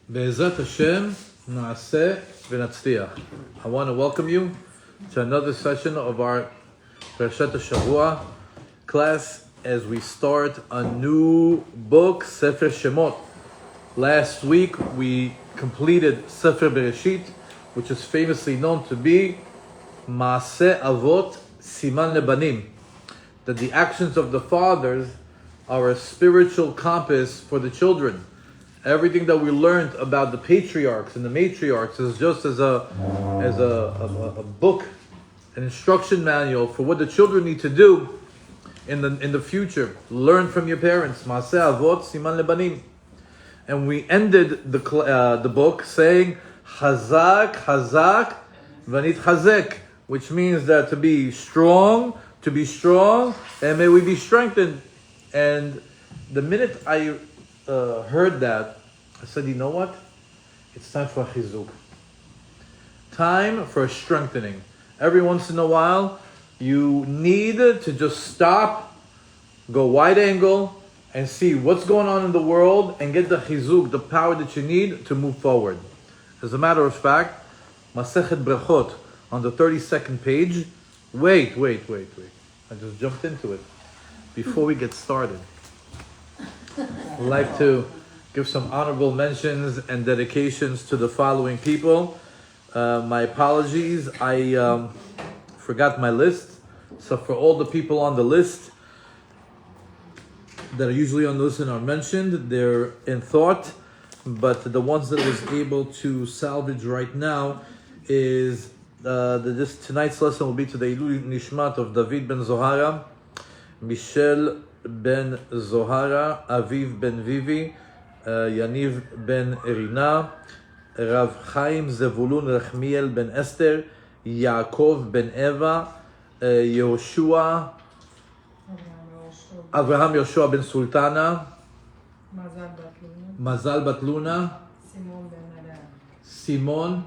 Be'ezrat Hashem, Naaseh v'Natzliach. I want to welcome you to another session of our PARASHAT SHEMOT class as we start a new book, Sefer Shemot. Last week we completed Sefer Bereshit, which is famously known to be Maaseh Avot Siman Lebanim, that the actions of the fathers are a spiritual compass for the children. Everything that we learned about the patriarchs and the matriarchs is just as a book, an instruction manual for what the children need to do in the future. Learn from your parents. Maaseh Avot Siman Lebanim. And we ended the book saying Hazak Hazak V'nitchazek, which means that to be strong, and may we be strengthened. And the minute I heard that, I said, you know what? It's time for a chizuk. Time for a strengthening. Every once in a while, you need to just stop, go wide angle, and see what's going on in the world and get the chizuk, the power that you need to move forward. As a matter of fact, Masechet Brachot, on the 32nd page, wait. I just jumped into it. Before we get started, I'd like to give some honorable mentions and dedications to the following people. My apologies, I forgot my list. So for all the people on the list that are usually on the list and are mentioned, they're in thought. But the ones that I was able to salvage right now is tonight's lesson will be to the Ilui Nishmat of David ben Zohara, Michel ben Zohara, Aviv ben Vivi, Yaniv ben Erina, Rav Chaim Zevulun Rachmiel ben Esther, Yaakov ben Eva, Yehoshua, Avraham Yoshua ben Sultana, Mazal bat Luna, Simon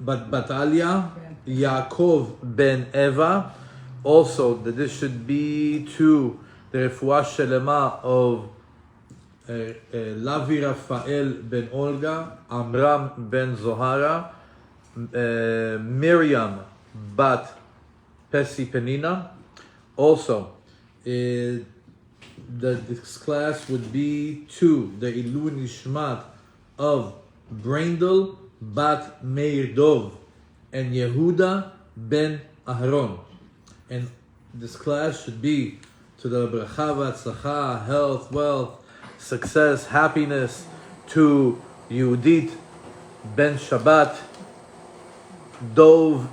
bat Alia, Yaakov ben Eva. Also, that this should be to the Refuah Shelema of Lavi Rafael ben Olga, Amram ben Zohara, Miriam bat Pesi Penina. Also, this class would be to the Ilu Nishmat of Braindel bat Meir Dov and Yehuda ben Aharon. And this class should be to the bracha v'atzlacha, health, wealth, success, happiness, to Yehudit ben Shabbat, Dov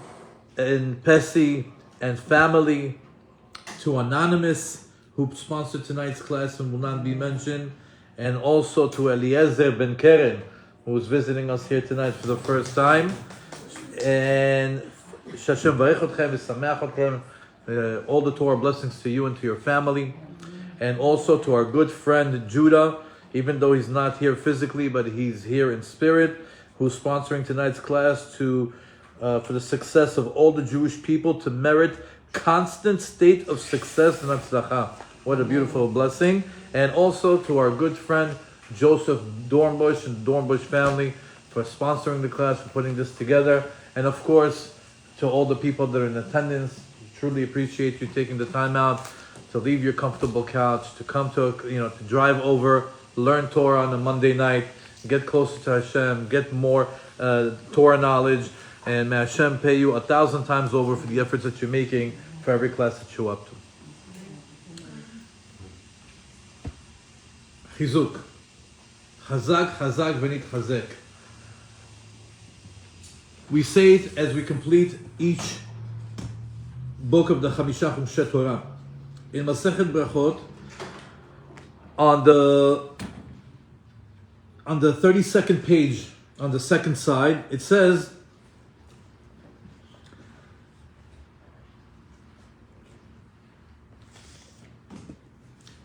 and Pesi and family, to Anonymous, who sponsored tonight's class and will not be mentioned, and also to Eliezer ben Keren, who is visiting us here tonight for the first time. And Shashem varech otchem v'sameach otchem. All the Torah blessings to you and to your family, and also to our good friend Judah, even though he's not here physically, but he's here in spirit, who's sponsoring tonight's class for the success of all the Jewish people, to merit constant state of success and atzlacha. What a beautiful blessing. And also to our good friend Joseph Dornbush and the Dornbush family for sponsoring the class, for putting this together, and of course to all the people that are in attendance. Truly appreciate you taking the time out to leave your comfortable couch, to come to drive over, learn Torah on a Monday night, get closer to Hashem, get more Torah knowledge, and may Hashem pay you 1,000 times over for the efforts that you're making for every class that you're up to. Chizuk. Chazak, Chazak, v'nitchazek. We say it as we complete each book of the Chamisha Chumshei Torah. In Masechet Brachot, on the 32nd page, on the second side, it says,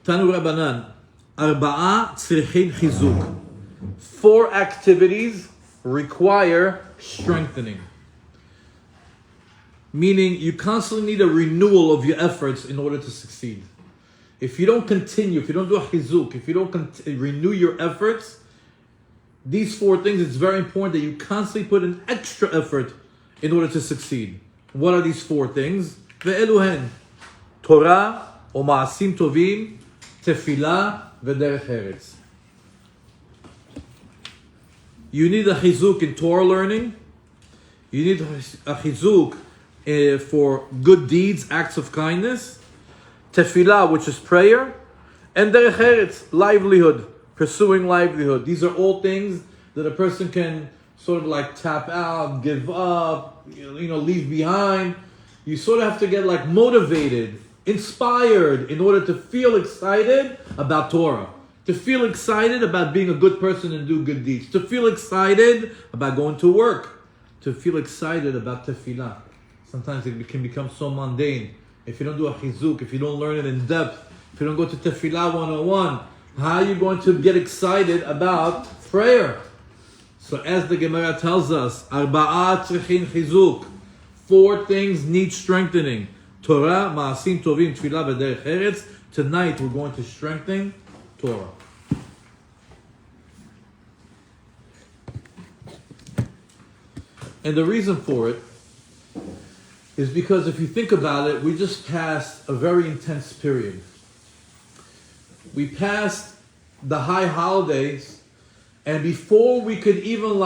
Tanu Rabbanan, Arba'a tzrichin chizuk. 4 activities require strengthening. Meaning you constantly need a renewal of your efforts in order to succeed. if you don't continue, if you don't do a chizuk, if you don't renew your efforts, these 4 things, it's very important that you constantly put an extra effort in order to succeed. What are these 4 things? Ve'eluhen, Torah, o ma'asim tovim, tefillah, ve'derech eretz. You need a chizuk in Torah learning. You need a chizuk for good deeds, acts of kindness. Tefillah, which is prayer. And derech eretz, livelihood, pursuing livelihood. These are all things that a person can sort of like tap out, give up, leave behind. You sort of have to get like motivated, inspired in order to feel excited about Torah. To feel excited about being a good person and do good deeds. To feel excited about going to work. To feel excited about tefillah. Sometimes it can become so mundane. If you don't do a chizuk, if you don't learn it in depth, if you don't go to tefillah 101, how are you going to get excited about prayer? So as the Gemara tells us, Arba'a tzrichin chizuk. 4 things need strengthening. Torah, ma'asim tovim, tefillah, v'derech eretz. Tonight we're going to strengthen Torah. And the reason for it is because if you think about it, we just passed a very intense period. We passed the high holidays, and before we could even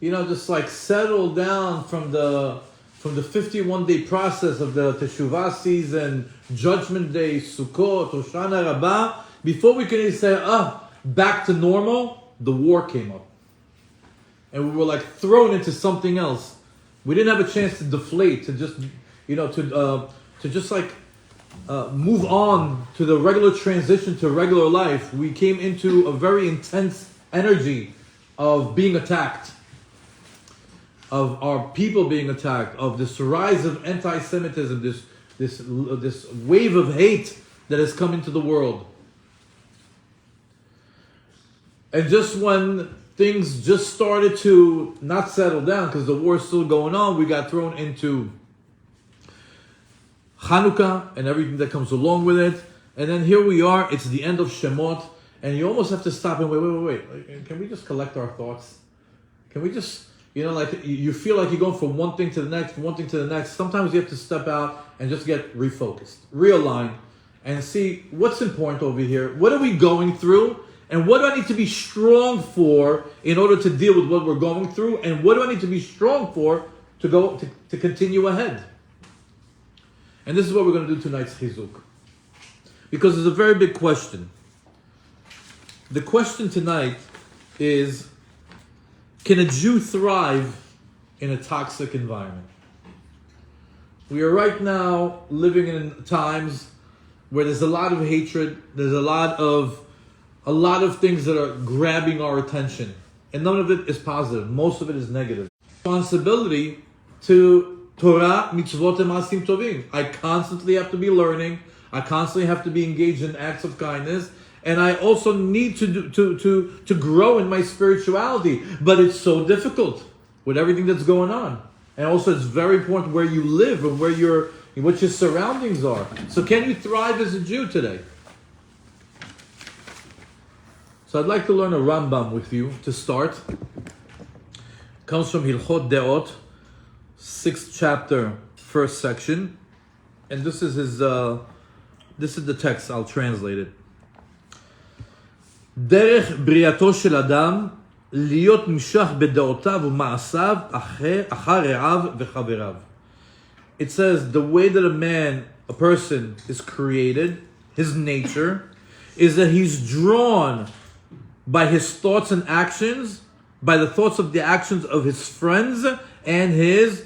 just settle down from the 51-day process of the Teshuvah season, Judgment Day, Sukkot, Hoshana Rabbah, before we could even say, back to normal, the war came up. And we were thrown into something else. We didn't have a chance to deflate, to just, move on to the regular transition to regular life. We came into a very intense energy of being attacked, of our people being attacked, of this rise of anti-Semitism, this wave of hate that has come into the world. And just when things just started to not settle down because the war is still going on, we got thrown into Hanukkah and everything that comes along with it. And then here we are, it's the end of Shemot, and you almost have to stop and wait. Can we just collect our thoughts? Can we just, you feel like you're going from one thing to the next, Sometimes you have to step out and just get refocused, realign, and see what's important over here. What are we going through? And what do I need to be strong for in order to deal with what we're going through? And what do I need to be strong for to continue ahead? And this is what we're going to do tonight's chizuk. Because it's a very big question. The question tonight is, can a Jew thrive in a toxic environment? We are right now living in times where there's a lot of hatred, there's a lot of things that are grabbing our attention. And none of it is positive. Most of it is negative. Responsibility to Torah, mitzvot, and ma'asim tovim. I constantly have to be learning. I constantly have to be engaged in acts of kindness. And I also need to grow in my spirituality. But it's so difficult with everything that's going on. And also it's very important where you live and what your surroundings are. So can you thrive as a Jew today? So I'd like to learn a Rambam with you to start. It comes from Hilchot Deot, 6th chapter, 1st section. And this is the text, I'll translate it. דרך בריאתו של אדם להיות נמשך בדעותיו ומעשיו אחר רעיו וחבריו. It says the way that a person is created, his nature, is that he's drawn by his thoughts and actions, by the thoughts of the actions of his friends and his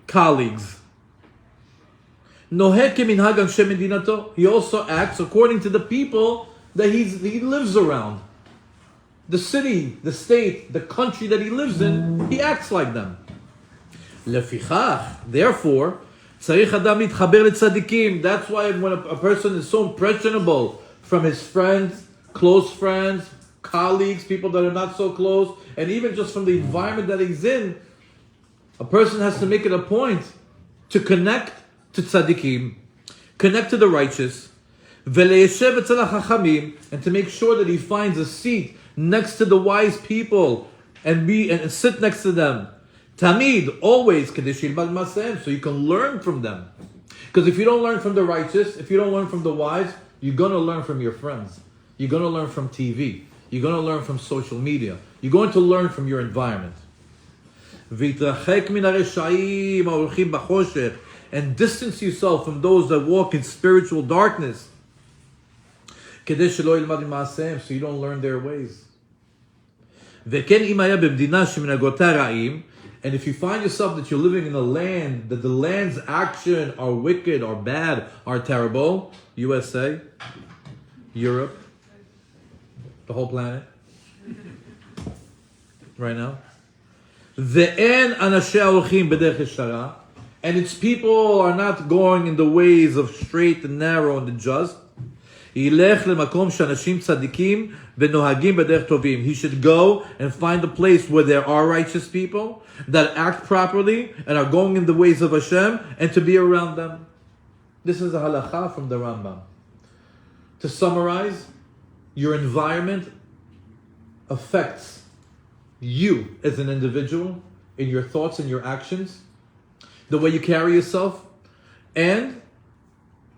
colleagues. Noheh kemинהג אנשי מדינתו. He also acts according to the people that he lives around. The city, the state, the country that he lives in, he acts like them. לפיכך, therefore, צריך אדם להתחבר לצדיקים. That's why when a person is so impressionable from his friends, close friends, colleagues, people that are not so close, and even just from the environment that he's in, a person has to make it a point to connect to tzaddikim, connect to the righteous, וליישב אצל החכמים, and to make sure that he finds a seat next to the wise people and sit next to them. Tamid, always, כדי שילמד מעשיהם, so you can learn from them. Because if you don't learn from the righteous, if you don't learn from the wise, you're going to learn from your friends. You're going to learn from TV. You're going to learn from social media. You're going to learn from your environment. And distance yourself from those that walk in spiritual darkness, so you don't learn their ways. And if you find yourself that you're living in a land, that the land's action are wicked, are bad, are terrible, USA, Europe, the whole planet, right now, and its people are not going in the ways of straight and narrow and the just, he should go and find a place where there are righteous people that act properly and are going in the ways of Hashem, and to be around them. This is a halakha from the Rambam. To summarize, your environment affects you as an individual in your thoughts and your actions, the way you carry yourself, and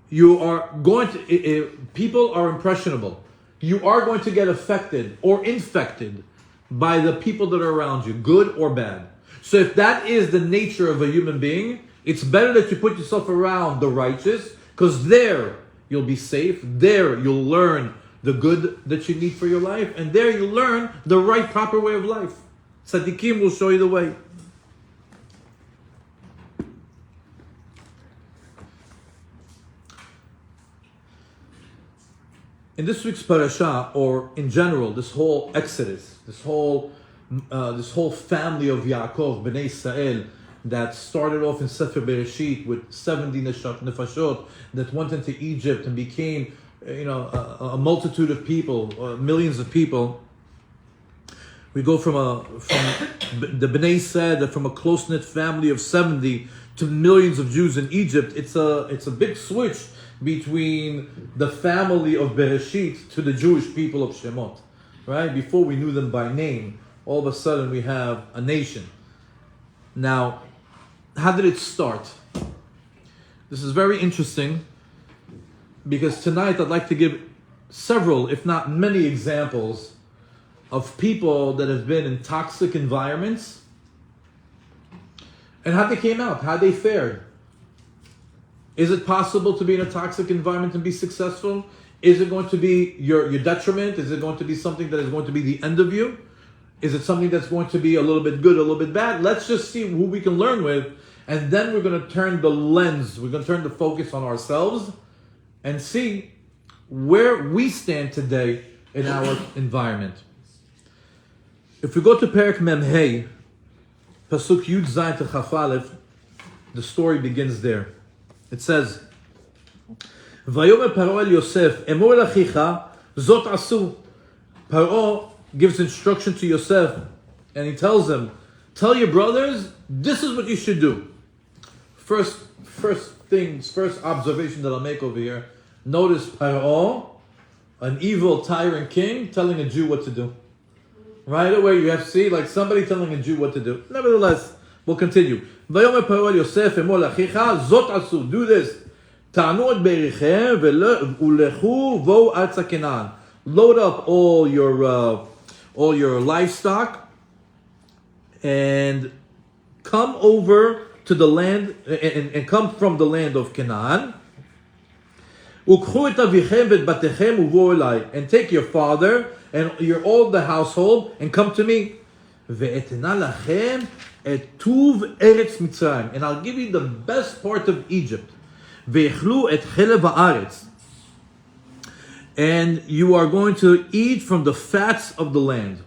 you are going to, people are impressionable. You are going to get affected or infected by the people that are around you, good or bad. So if that is the nature of a human being, it's better that you put yourself around the righteous, because there you'll be safe, there you'll learn the good that you need for your life, and there you'll learn the right, proper way of life. Tzaddikim will show you the way. In this week's parasha, or in general, this whole Exodus, this whole family of Yaakov, Bnei Israel, that started off in Sefer Bereshit with 70 nefashot that went into Egypt and became, a multitude of people, millions of people. We go from the Bnei Israel, from a close-knit family of 70 to millions of Jews in Egypt. It's a big switch between the family of Bereshit to the Jewish people of Shemot, right? Before we knew them by name, all of a sudden we have a nation. Now, how did it start? This is very interesting, because tonight I'd like to give several, if not many, examples of people that have been in toxic environments and how they came out, how they fared. Is it possible to be in a toxic environment and be successful? Is it going to be your detriment? Is it going to be something that is going to be the end of you? Is it something that's going to be a little bit good, a little bit bad? Let's just see who we can learn with, and then we're going to turn the lens, we're going to turn the focus on ourselves and see where we stand today in our environment. If we go to Perek Mem Hey, Pasuk Yud Zayin to Chaf Aleph, the story begins there. It says, Vayomer Paro el Yosef, Emor el achicha, zot asu. Paro gives instruction to Yosef, and he tells him, tell your brothers, this is what you should do. First observation that I'll make over here. Notice Paro, an evil tyrant king, telling a Jew what to do. Right away you have to see, like somebody telling a Jew what to do. Nevertheless, we'll continue. Vayomer Paro el Yosef, Emor el achicha, zot asu. Do this. Ta'anu et berichem ulechu vo arza Kenan. Load up all your livestock and come over to the land and come from the land of Canaan. Ukchu et avichem v'et batechem uvo elai, and take your father and all the household and come to me. Ve'etena lachem et tuv eretz Mitzrayim, and I'll give you the best part of Egypt. Ve'echlu et chelev haaretz, and you are going to eat from the fats of the land.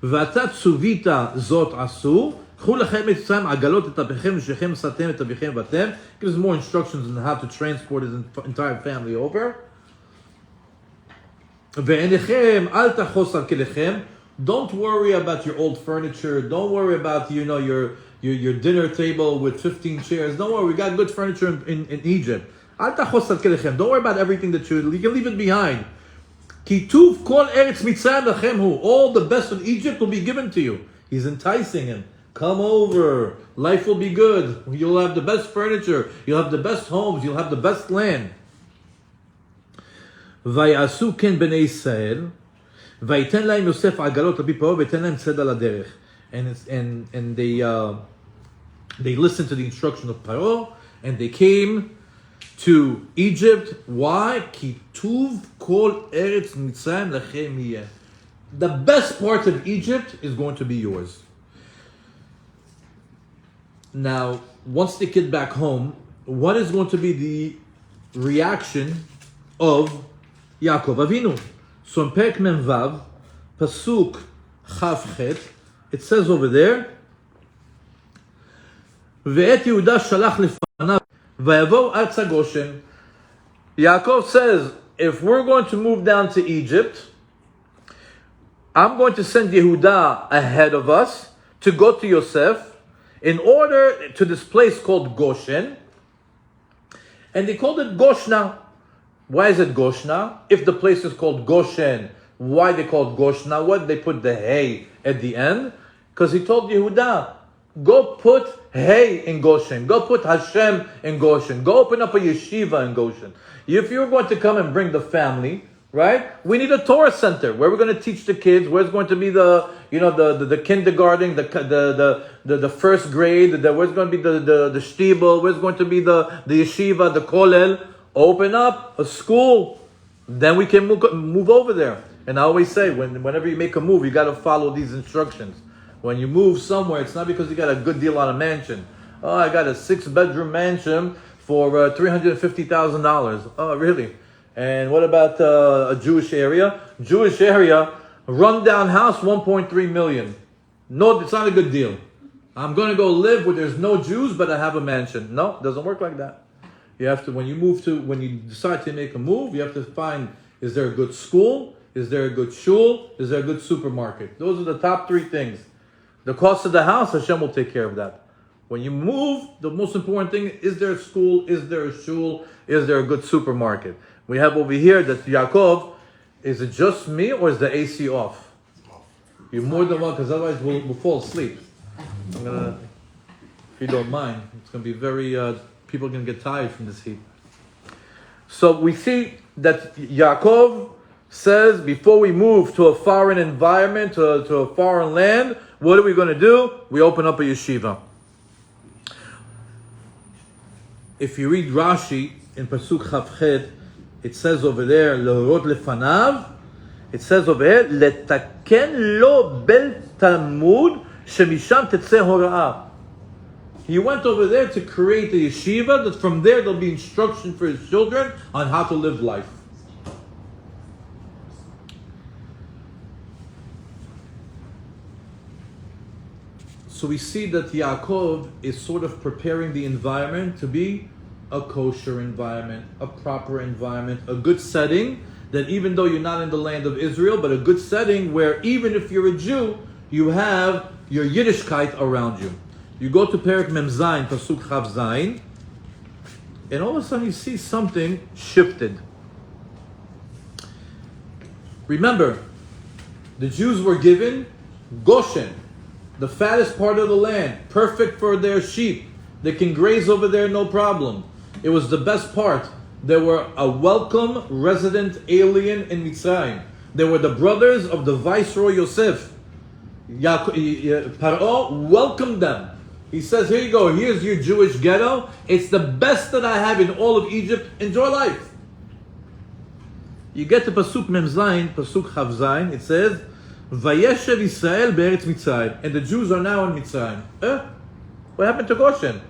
V'ata tzuvita zot asu, chul lechem et Mitzrayim agalot et apechem shechem satem et avichem vatem. Gives more instructions on how to transport his entire family over. Ve'enechem al tachos al kelechem. Don't worry about your old furniture. Don't worry about your dinner table with 15 chairs. Don't worry, we got good furniture in Egypt. Don't worry about everything that you can leave it behind. All the best of Egypt will be given to you. He's enticing him. Come over. Life will be good. You'll have the best furniture. You'll have the best homes. You'll have the best land. ויעשו כן בני ישראל, ויתן להם יוסף עגלות לפי פרעה, ויתן להם ציד על הדרך. And they listened to the instruction of Paro, and they came to Egypt. Why? כי טוב כל ארץ מצרים לכם יהיה. The best part of Egypt is going to be yours. Now, once they get back home, what is going to be the reaction of Yaakov Avinu? So in Perek Memvav, Pasuk Chavchet, it says over there, Ve'et Yehuda shalach lefanav vayavo arza Goshen. Yaakov says, if we're going to move down to Egypt, I'm going to send Yehuda ahead of us to go to Yosef in order to this place called Goshen. And they called it Goshna. Why is it Goshna? If the place is called Goshen, why they called Goshna? Why did they put the hay at the end? Because he told Yehuda, go put hay in Goshen. Go put Hashem in Goshen. Go open up a yeshiva in Goshen. If you're going to come and bring the family, right? We need a Torah center where we're going to teach the kids. Where's going to be the kindergarten, the first grade. Where's going to be the shtibel. Where's going to be the yeshiva, the kollel. Open up a school. Then we can move over there. And I always say, whenever you make a move, you got to follow these instructions. When you move somewhere, it's not because you got a good deal on a mansion. Oh, I got a 6-bedroom mansion for $350,000. Oh, really? And what about a Jewish area? Jewish area, run-down house, 1.3 million. No, it's not a good deal. I'm going to go live where there's no Jews, but I have a mansion. No, it doesn't work like that. You have to, when you decide to make a move, you have to find, is there a good school? Is there a good shul? Is there a good supermarket? Those are the top 3 things. The cost of the house, Hashem will take care of that. When you move, the most important thing, is there a school? Is there a shul? Is there a good supermarket? We have over here that Yaakov, is it just me or is the AC off? You're more than welcome, because otherwise we'll fall asleep. I'm gonna, if you don't mind, it's going to be very, people are going to get tired from this heat. So we see that Yaakov says, before we move to a foreign environment, to a foreign land, what are we going to do? We open up a yeshiva. If you read Rashi in Pasuk Chavchet, it says over there, Leorot lefanav, it says over here, Letaken lo bel Talmud shemisham tetzeh hora'ah. He went over there to create a yeshiva, that from there there'll be instruction for his children on how to live life. So we see that Yaakov is sort of preparing the environment to be a kosher environment, a proper environment, a good setting, that even though you're not in the land of Israel, but a good setting where even if you're a Jew, you have your Yiddishkeit around you. You go to Perek Mem Zayin, Pasuk Chav Zayin, and all of a sudden you see something shifted. Remember, the Jews were given Goshen, the fattest part of the land, perfect for their sheep. They can graze over there, no problem. It was the best part. They were a welcome resident alien in Mitzrayim. They were the brothers of the viceroy Yosef. Paro welcomed them. He says, here you go, here's your Jewish ghetto. It's the best that I have in all of Egypt. Enjoy life. You get to Pasuk Mem Zayin, Pasuk Chav Zayin, it says, Vayeshev Yisrael be'eretz Mitzrayim. And the Jews are now in Mitzrayim. What happened to Goshen?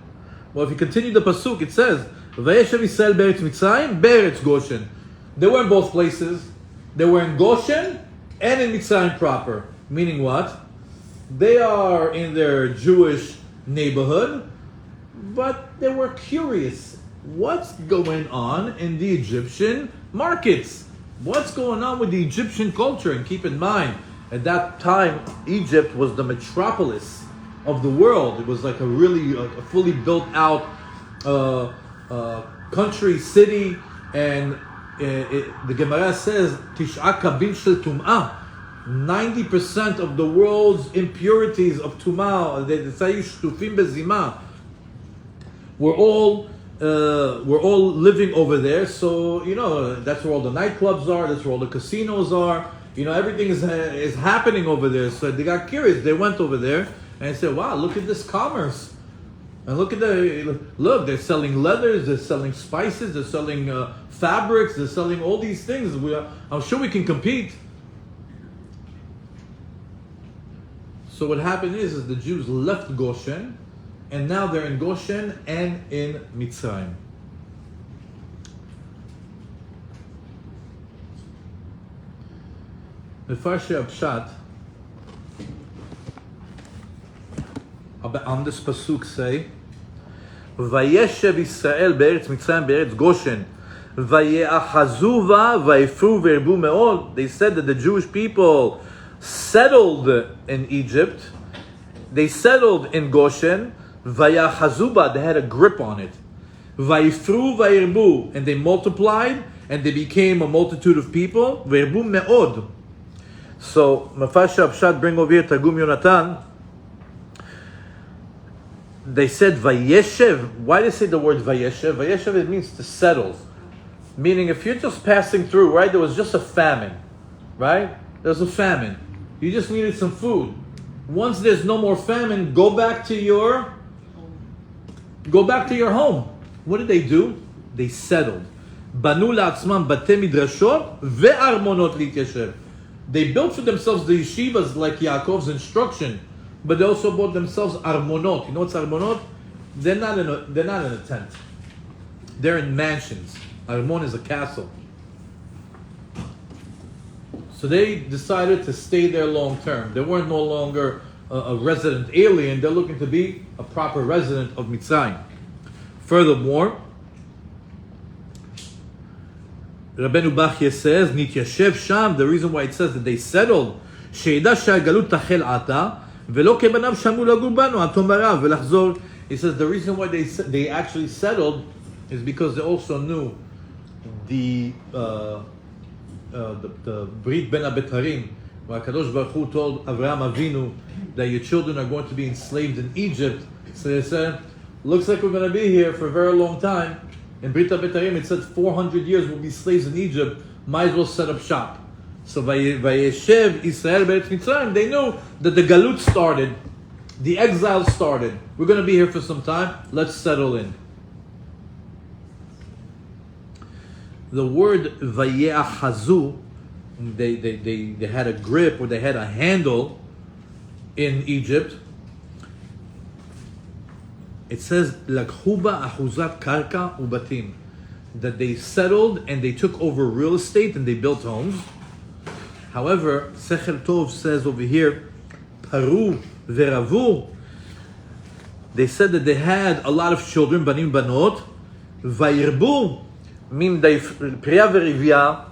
Well, if you continue the Pasuk, it says, Vayeshev Yisrael be'eretz Mitzrayim, be'eretz Goshen. They were in both places. They were in Goshen and in Mitzrayim proper. Meaning what? They are in their Jewish neighborhood, but they were curious. What's going on in the Egyptian markets? What's going on with the Egyptian culture? And keep in mind, at that time, Egypt was the metropolis of the world. It was like a fully built out country, city, and the Gemara says, Tish'a kabin shel tum'ah. 90% of the world's impurities of tum'ah, the say shtufim bezima, we're all living over there. So that's where all the nightclubs are. That's where all the casinos are. Everything is happening over there. So they got curious. They went over there and said, "Wow, look at this commerce! And look, they're selling leathers. They're selling spices. They're selling fabrics. They're selling all these things. I'm sure we can compete." So what happened is the Jews left Goshen, and now they're in Goshen and in Mitzrayim. The Farshei Pshat on this pasuk say, "Vayeshev Yisrael be'eretz Mitzrayim be'eretz Goshen, vaye'achazu va vayifru ve'erbu me'od." They said that the Jewish people settled in Egypt. They settled in Goshen. Vayachazuba, they had a grip on it. Vayifru vayirbu, and they multiplied and they became a multitude of people. Vayirbu me'od. So Farshei Pshat bring over here Targum Yonatan. They said Vayeshev. Why do they say the word Vayeshev? Vayeshev, it means to settle. Meaning if you're just passing through, right? There was just a famine, right? There was a famine. You just needed some food. Once there's no more famine, go back to your home. What did they do? They settled. Banu la'atzmam batei midrashot ve'armonot lityeshev. They built for themselves the yeshivas like Yaakov's instruction, but they also bought themselves armonot. You know what's armonot? They're not in a tent. They're in mansions. Armon is a castle. So they decided to stay there long term. They weren't no longer a resident alien. They're looking to be a proper resident of Mitzrayim. Furthermore, Rabbeinu Bachya says, "Nityashev sham." The reason why it says that they settled, she'ida she'agalut tachel ata velo kebanav shamu lagur banu atom barav velachzor. He says the reason why they actually settled is because they also knew the Brit Ben Abetarim, where Kadosh Baruch Hu told Avraham Avinu that your children are going to be enslaved in Egypt. So they said, looks like we're going to be here for a very long time. In Brit Abetarim it said 400 years we'll be slaves in Egypt. Might as well set up shop. So Vayeshev Yisrael be'eretz Mitzrayim, they knew that the galut started, the exile started. We're going to be here for some time. Let's settle in. The word vaye'achazu, they had a grip or they had a handle in Egypt. It says lakhuba ahuzat karka ubatim, that they settled and they took over real estate and they built homes. However, Sechel Tov says over here, paru veravu. They said that they had a lot of children, banim banot, vayirbu. Mean they Priya Verivya,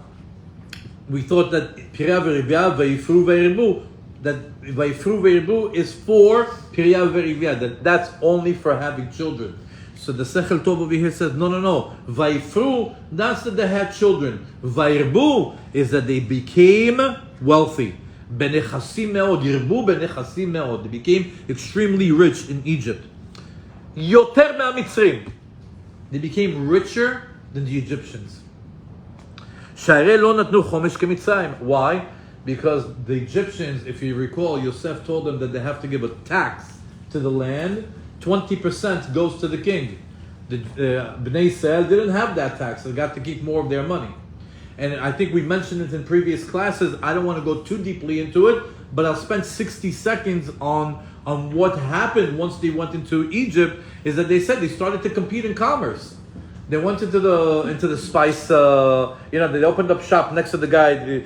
we thought that Priya Verivya, Vayifru Ve'irbu, that Vayifru Ve'irbu is for Priya Verivya, that's only for having children. So the Sechel Tov over here says, no. Vayifru, that's that they had children. Vayirbu is that they became wealthy. Benechasim me'od, Yirbu benechasim me'od. They became extremely rich in Egypt. Yoter me'amitzrim. They became richer than the Egyptians. Why? Because the Egyptians, if you recall, Yosef told them that they have to give a tax to the land. 20% goes to the king. The Bnei Israel didn't have that tax. They got to keep more of their money. And I think we mentioned it in previous classes. I don't want to go too deeply into it, but I'll spend 60 seconds on what happened once they went into Egypt, is that they said they started to compete in commerce. They went into the spice, they opened up shop next to the guy,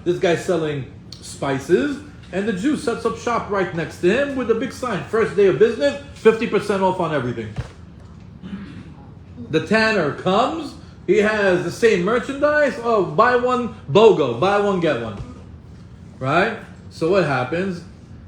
this guy's selling spices, and the Jew sets up shop right next to him with a big sign, first day of business, 50% off on everything. The tanner comes, he has the same merchandise, buy one, BOGO, buy one, get one. Right? So what happens?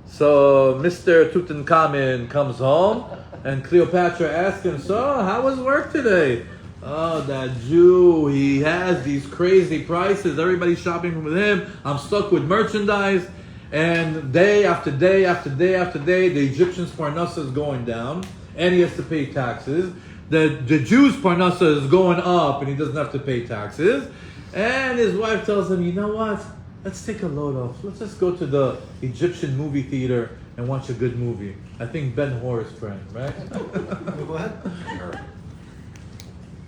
So Mr. Tutankhamun comes home, and Cleopatra asks him, "So, how was work today?" Oh, that Jew, he has these crazy prices. Everybody's shopping with him. I'm stuck with merchandise. And day after day after day after day, the Egyptian's parnasa is going down. And he has to pay taxes. The Jew's parnasa is going up and he doesn't have to pay taxes. And his wife tells him, you know what? Let's take a load off. Let's just go to the Egyptian movie theater and watch a good movie. I think Ben-Hur is trying, right? What?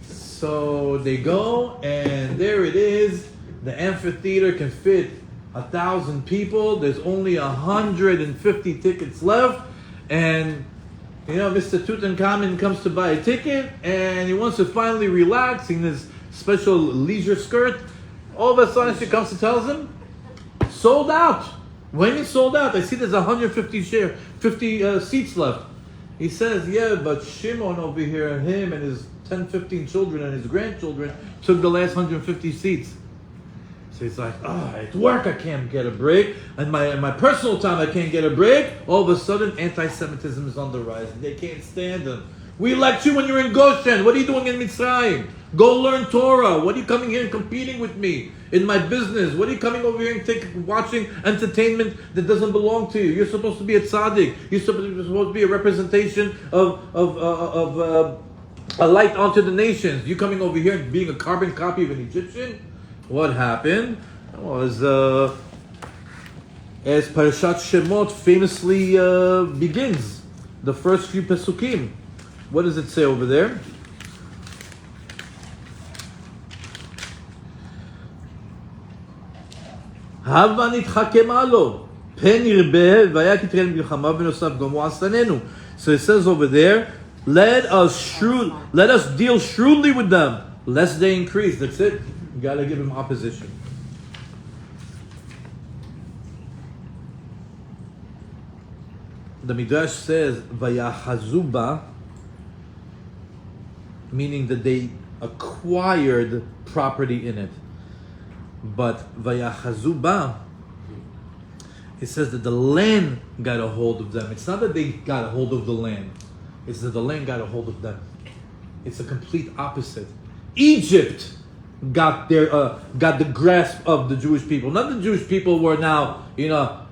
So they go, and there it is. The amphitheater can fit 1,000 people. There's only 150 tickets left. And, you know, Mr. Tutankhamun comes to buy a ticket, and he wants to finally relax in his special leisure skirt. All of a sudden, she comes and tells him, sold out. When it's sold out, I see there's 150 seats left. He says, yeah, but Shimon over here, him and his 10, 15 children and his grandchildren took the last 150 seats. So he's like, at work I can't get a break. And my personal time I can't get a break. All of a sudden, anti-Semitism is on the rise. And they can't stand him. We elect you when you're in Goshen. What are you doing in Mitzrayim? Go learn Torah. What are you coming here and competing with me in my business? What are you coming over here and watching entertainment that doesn't belong to you? You're supposed to be a tzaddik. You're supposed to be a representation of a light onto the nations. You coming over here and being a carbon copy of an Egyptian? What happened was, as Parashat Shemot famously begins, the first few pesukim. What does it say over there? Hava nitchakema lo, pen yirbeh v'aya kitrei milchama v'nosav gomu asanenu. So it says over there, let us deal shrewdly with them, lest they increase. That's it. You gotta give him opposition. The Midrash says, Vayachazuba, meaning that they acquired property in it. But Vayachazuba, it says that the land got a hold of them. It's not that they got a hold of the land. It's that the land got a hold of them. It's a complete opposite. Egypt got the grasp of the Jewish people. Not the Jewish people were now,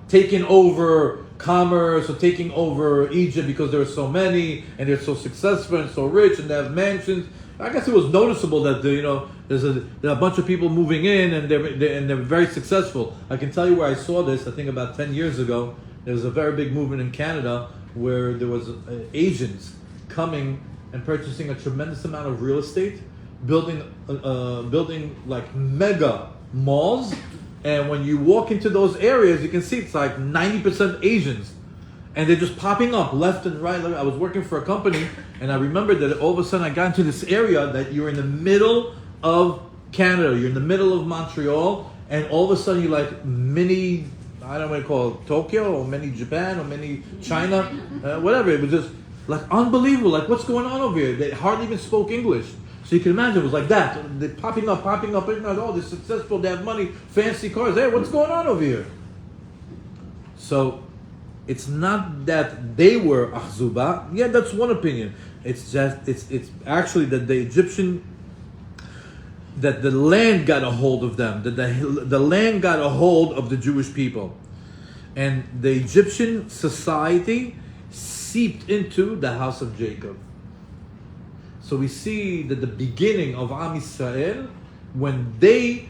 taking over commerce or taking over Egypt because there were so many and they're so successful and so rich and they have mansions. I guess it was noticeable that there are a bunch of people moving in and they're very successful. I can tell you where I saw this. I think about 10 years ago, there was a very big movement in Canada where there was Asians coming and purchasing a tremendous amount of real estate, building like mega malls. And when you walk into those areas, you can see it's like 90% Asians. And they're just popping up left and right. I was working for a company, and I remember that all of a sudden I got into this area that you're in the middle of Canada. You're in the middle of Montreal, and all of a sudden you're like mini, I don't know what to call it, Tokyo, or mini Japan, or mini China, whatever. It was just like unbelievable. Like, what's going on over here? They hardly even spoke English. So you can imagine it was like that. They're popping up. Oh, they're successful, they have money, fancy cars. Hey, what's going on over here? So it's not that they were Achzuba. Yeah, that's one opinion. It's actually that that the land got a hold of them, that the land got a hold of the Jewish people. And the Egyptian society seeped into the house of Jacob. So we see that the beginning of Am Yisrael, when they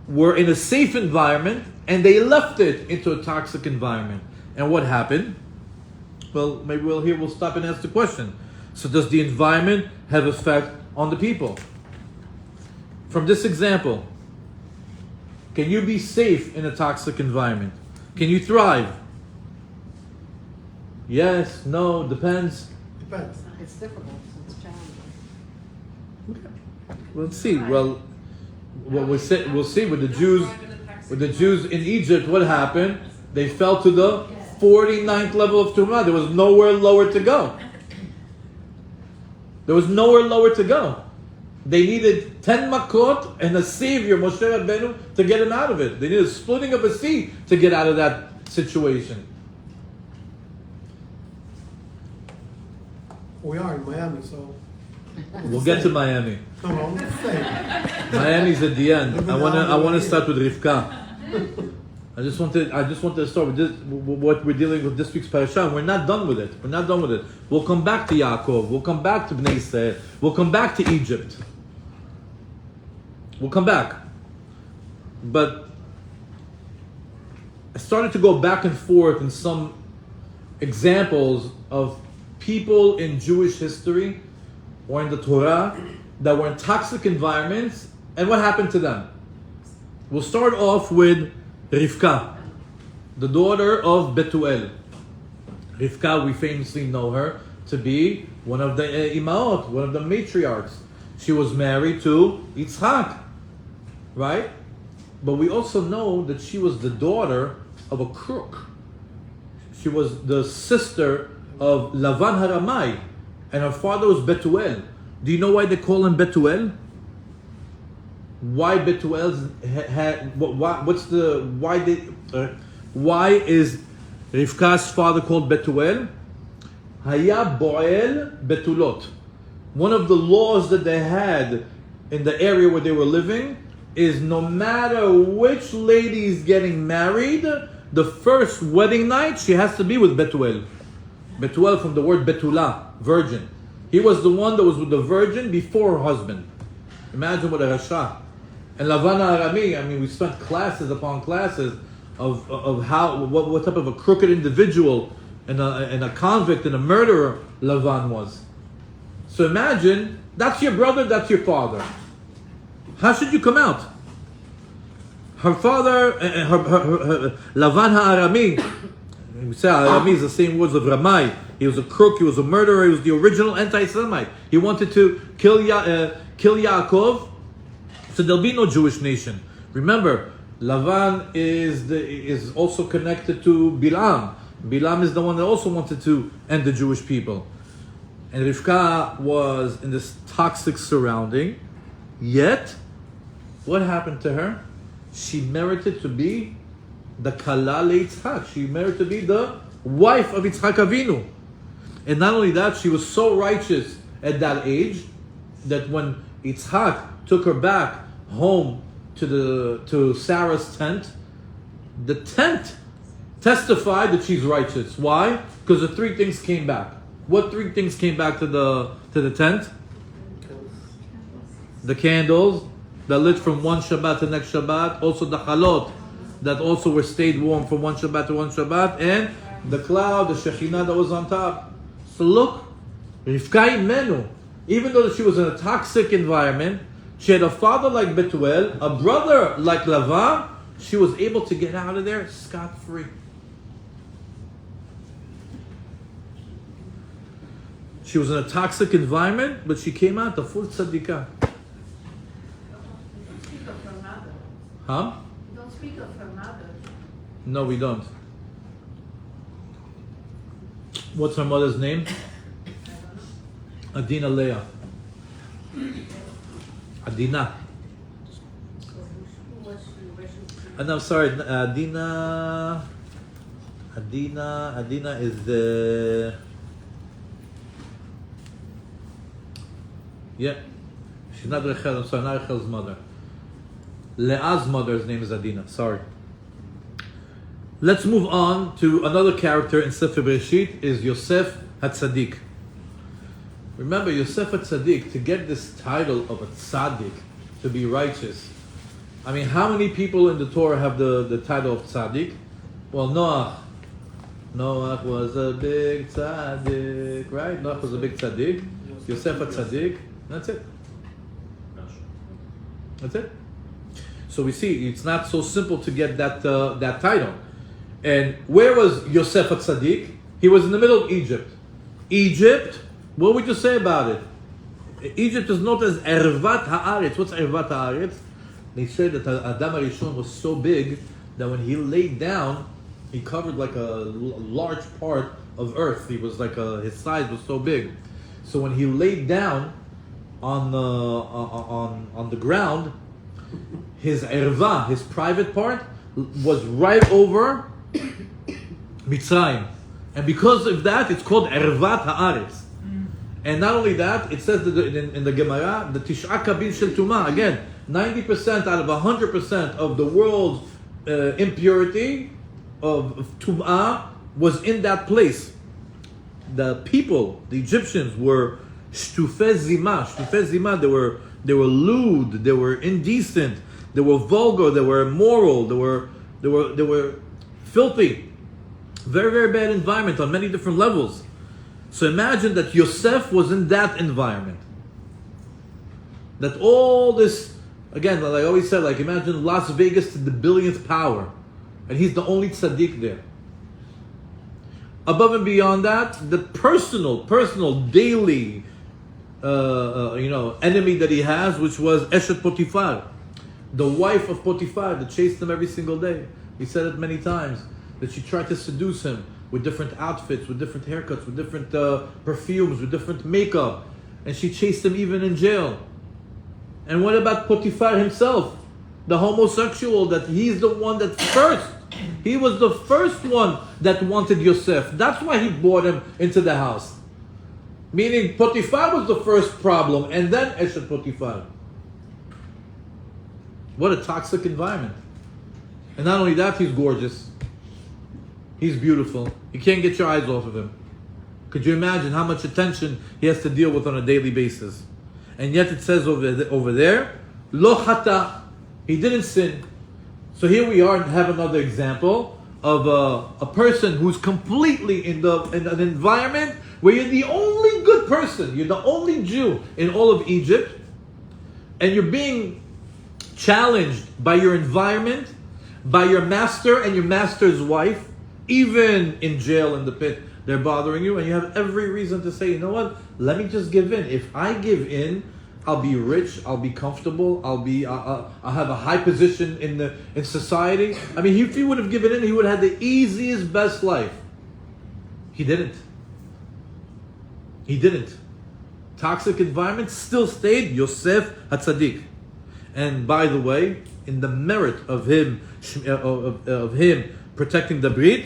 were in a safe environment and they left it into a toxic environment. And what happened? Well, maybe we'll stop and ask the question. So does the environment have effect on the people? From this example, can you be safe in a toxic environment? Can you thrive? Yes, no, depends. Depends. It's difficult. It's challenging. Let's see. Well, we'll see with the Jews in Egypt. What happened? They fell to the 49th level of Tumah. There was nowhere lower to go. They needed 10 makot and a savior, Moshe Rabbeinu, to get them out of it. They needed a splitting of a sea to get out of that situation. We are in Miami, so We'll get to Miami. Come on, say. Miami's at the end. I wanna start with Rivka. I just want to start with this, what we're dealing with this week's parasha. We're not done with it. We'll come back to Yaakov. We'll come back to Bnei Israel. We'll come back to Egypt. We'll come back. But I started to go back and forth in some examples of people in Jewish history or in the Torah that were in toxic environments and what happened to them. We'll start off with Rivka, the daughter of Betuel. Rivka, we famously know her to be one of the imaot, one of the matriarchs. She was married to Yitzhak, right? But we also know that she was the daughter of a crook. She was the sister of Lavan Haramai, and her father was Betuel. Do you know why they call him Betuel? Why Betuel why is Rivka's father called Betuel? Haya Boel Betulot. One of the laws that they had in the area where they were living is no matter which lady is getting married, the first wedding night she has to be with Betuel. Betuel from the word Betula, virgin. He was the one that was with the virgin before her husband. Imagine what a Rasha. And Lavana Arami, I mean, we spent classes upon classes of how what type of a crooked individual and a convict and a murderer Lavan was. So imagine, that's your brother, that's your father. How should you come out? Her father, Lavan Arami, we say Arami is the same words of Ramai. He was a crook, he was a murderer, he was the original anti-Semite. He wanted to kill Yaakov, so there'll be no Jewish nation. Remember, Lavan is also connected to Bilam. Bilam is the one that also wanted to end the Jewish people. And Rivka was in this toxic surrounding, yet, what happened to her? She merited to be the Kala Yitzhak. She merited to be the wife of Yitzhak Avinu. And not only that, she was so righteous at that age that when Yitzhak took her back home to Sarah's tent, the tent testified that she's righteous. Why? Because the three things came back. What three things came back to the tent? The candles that lit from one Shabbat to the next Shabbat, also the chalot that also were stayed warm from one Shabbat to one Shabbat, and the cloud, the Shekhinah that was on top. So look, Rivka Imenu, even though she was in a toxic environment, she had a father like Betuel, a brother like Lavan, she was able to get out of there scot-free. She was in a toxic environment, but she came out a full tzadikah. Don't speak of her mother. Huh? Don't speak of her mother. No, we don't. What's her mother's name? Adina Leah. Adina. And I'm sorry, Adina is the... Yeah. She's not Rachel, I'm sorry, not Rachel's mother. Leah's mother's name is Adina, sorry. Let's move on to another character in Sefer Bereshit, is Yosef HaTzadik. Remember, Yosef HaTzadik, to get this title of a tzaddik, to be righteous. I mean, how many people in the Torah have the title of tzaddik? Well, Noach. Noach was a big tzaddik, right? Noach was a big tzaddik. Yosef HaTzadik. That's it. That's it. So we see, it's not so simple to get that title. And where was Yosef HaTzadik? He was in the middle of Egypt. Egypt, what would you say about it? Egypt is known as Ervat Haaretz. What's Ervat Haaretz? They say that Adam HaRishon was so big that when he laid down, he covered like a large part of earth. He was like his size was so big. So when he laid down on the ground, his erva, his private part, was right over Mitzrayim. And because of that, it's called Ervat Haaretz. And not only that, it says that in the Gemara, the Tish'a Kabin Shel Tumah, again, 90% out of 100% of the world's impurity of Tum'ah was in that place. The people, the Egyptians, were Shtufei Zimah. Shtufei Zimah, they were lewd, they were indecent, they were vulgar, they were immoral, they were filthy. Very, very bad environment on many different levels. So imagine that Yosef was in that environment. That all this, again, like I always said, like imagine Las Vegas to the billionth power, and he's the only tzaddik there. Above and beyond that, the personal, daily, enemy that he has, which was Eshet Potifar, the wife of Potifar that chased him every single day. He said it many times, that she tried to seduce him with different outfits, with different haircuts, with different perfumes, with different makeup. And she chased him even in jail. And what about Potifar himself? The homosexual, that he's the one that first, he was the first one that wanted Yosef. That's why he brought him into the house. Meaning Potifar was the first problem, and then Eshet Potifar. What a toxic environment. And not only that, he's gorgeous. He's beautiful. You can't get your eyes off of him. Could you imagine how much attention he has to deal with on a daily basis? And yet it says over there, Lo chata, he didn't sin. So here we are and have another example of a person who's completely in an environment where you're the only good person, you're the only Jew in all of Egypt, and you're being challenged by your environment, by your master and your master's wife, even in jail, in the pit, they're bothering you, and you have every reason to say, you know what, let me just give in. If I give in, I'll be rich, I'll be comfortable, I'll have a high position in society. I mean, if he would have given in, he would have had the easiest, best life. He didn't. He didn't. Toxic environment still stayed Yosef HaTzadik. And by the way, in the merit of him protecting the Brit,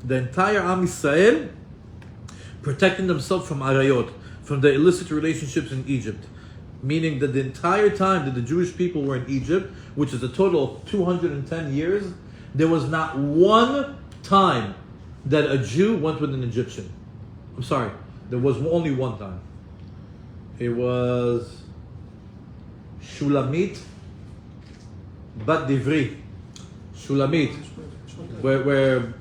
the entire Am Yisrael protecting themselves from arayot, from the illicit relationships in Egypt. Meaning that the entire time that the Jewish people were in Egypt, which is a total of 210 years, there was not one time that a Jew went with an Egyptian. I'm sorry, there was only one time. It was Shulamit Bat Divri. Shulamit, where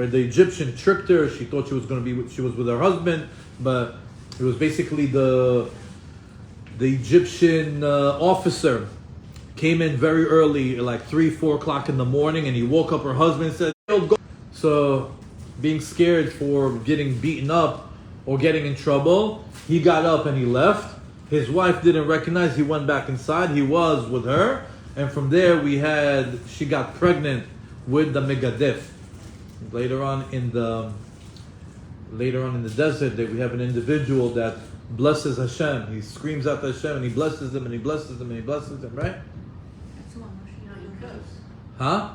the Egyptian tricked her. She thought she was with her husband, but it was basically the Egyptian officer came in very early, like 3-4 o'clock in the morning, and he woke up her husband and said, "Go." So, being scared for getting beaten up or getting in trouble, he got up and he left. His wife didn't recognize. He went back inside. He was with her, and from there she got pregnant with the Megadef. Later on in the desert, we have an individual that blesses Hashem. He screams out to Hashem and he blesses him and he blesses him and he blesses him, right? Huh?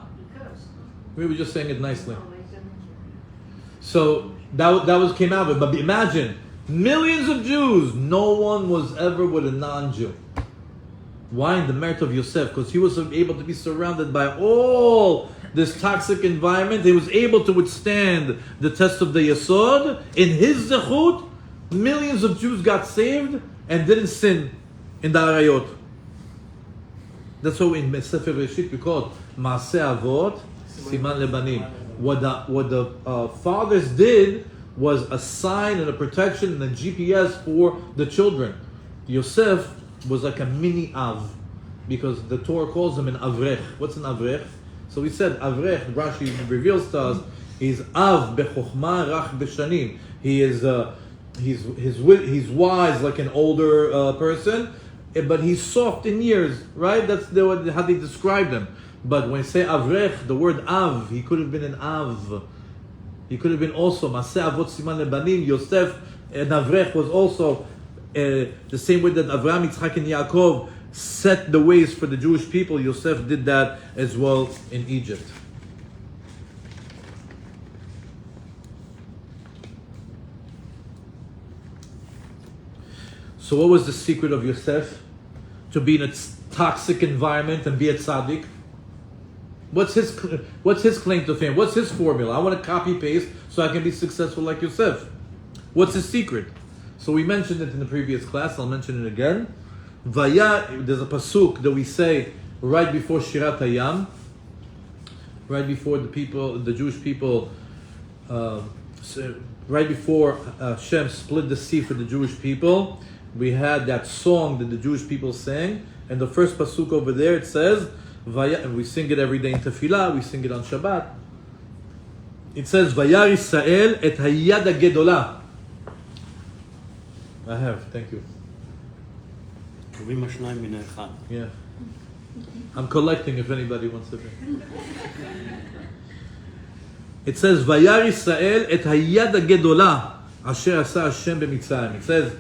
We were just saying it nicely. So that was came out of it. But imagine, millions of Jews, no one was ever with a non-Jew. Why? In the merit of Yosef, because he was able to be surrounded by all this toxic environment. He was able to withstand the test of the Yesod. In his zechut, millions of Jews got saved and didn't sin in the Arayot. That's why in Sefer Reshit we call it Maaseh Avot Siman Lebanim. What the fathers did was a sign and a protection and a GPS for the children. Yosef was like a mini Av, because the Torah calls him an Avrech. What's an Avrech? So we said Avrech, Rashi reveals to us, he's Av bechokhmah rach beshanim. He is he's wise like an older person, but he's soft in years, right? That's how they described him. But when you say Avrech, the word Av, he could have been an Av. He could have been also Maaseh Avot Siman Lebanim. Yosef and Avrech was also the same way that Avraham, Yitzchak, and Yaakov set the ways for the Jewish people. Yosef did that as well in Egypt. So what was the secret of Yosef? To be in a toxic environment and be a tzaddik? What's his claim to fame? What's his formula? I want to copy paste so I can be successful like Yosef. What's his secret? So we mentioned it in the previous class. I'll mention it again. Vaya, there's a pasuk that we say right before Shirat Hayam, right before the Jewish people, right before Hashem split the sea for the Jewish people. We had that song that the Jewish people sang, and the first pasuk over there it says, Vaya, and we sing it every day in Tefillah, we sing it on Shabbat. It says, Vayar Yisrael et hayad gedola. I have, thank you. Yeah. I'm collecting if anybody wants to. It says, Vayar Yisrael et hayad gedola asher asa Hashem b'Mitzrayim. It says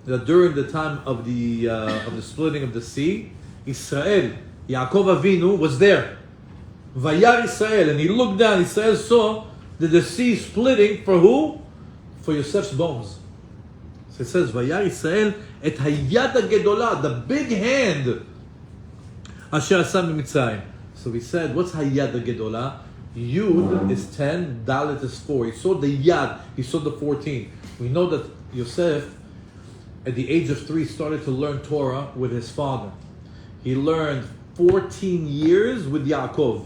that during the time of the splitting of the sea, Israel, Yaakov Avinu was there. Vayar Israel, and he looked down. Israel saw that the sea splitting for who? For Yosef's bones. So it says, Vayar Israel et hayad gedola, the big hand, asher asa b'Mitzrayim. So we said, what's hayad gedola? Yud is 10, Dalet is 4. He saw the Yad, he saw the 14. We know that Yosef, at the age of 3, started to learn Torah with his father. He learned 14 years with Yaakov.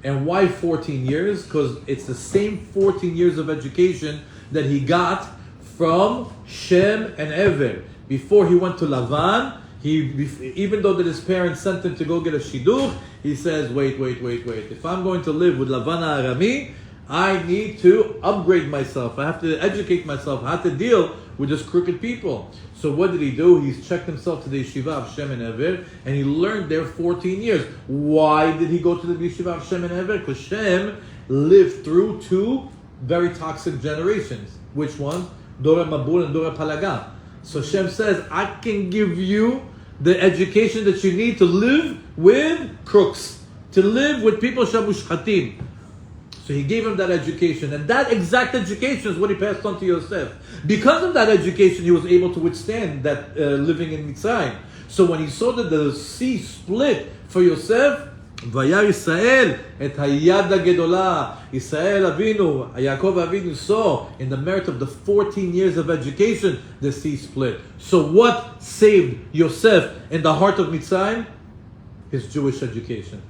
And why 14 years? Because it's the same 14 years of education that he got from Shem and Ever. Before he went to Lavan, even though that his parents sent him to go get a shidduch, he says, wait. If I'm going to live with Lavan Arami, I need to upgrade myself. I have to educate myself. I have to deal with just crooked people. So what did he do? He's checked himself to the yeshiva of Shem and Ever, and he learned there 14 years. Why did he go to the yeshiva of Shem and Ever? Because Shem lived through 2 very toxic generations. Which ones? Dora Mabul and Dora Palaga. So Shem says, I can give you the education that you need to live with crooks, to live with people shabushchatim. So he gave him that education, and that exact education is what he passed on to Yosef. Because of that education, he was able to withstand that living in Mitzrayim. So when he saw that the sea split for Yosef, Vayar Yisrael et hayad gedola. Israel Avinu, Yaakov Avinu saw in the merit of the 14 years of education, the sea split. So what saved Yosef in the heart of Mitzrayim? His Jewish education.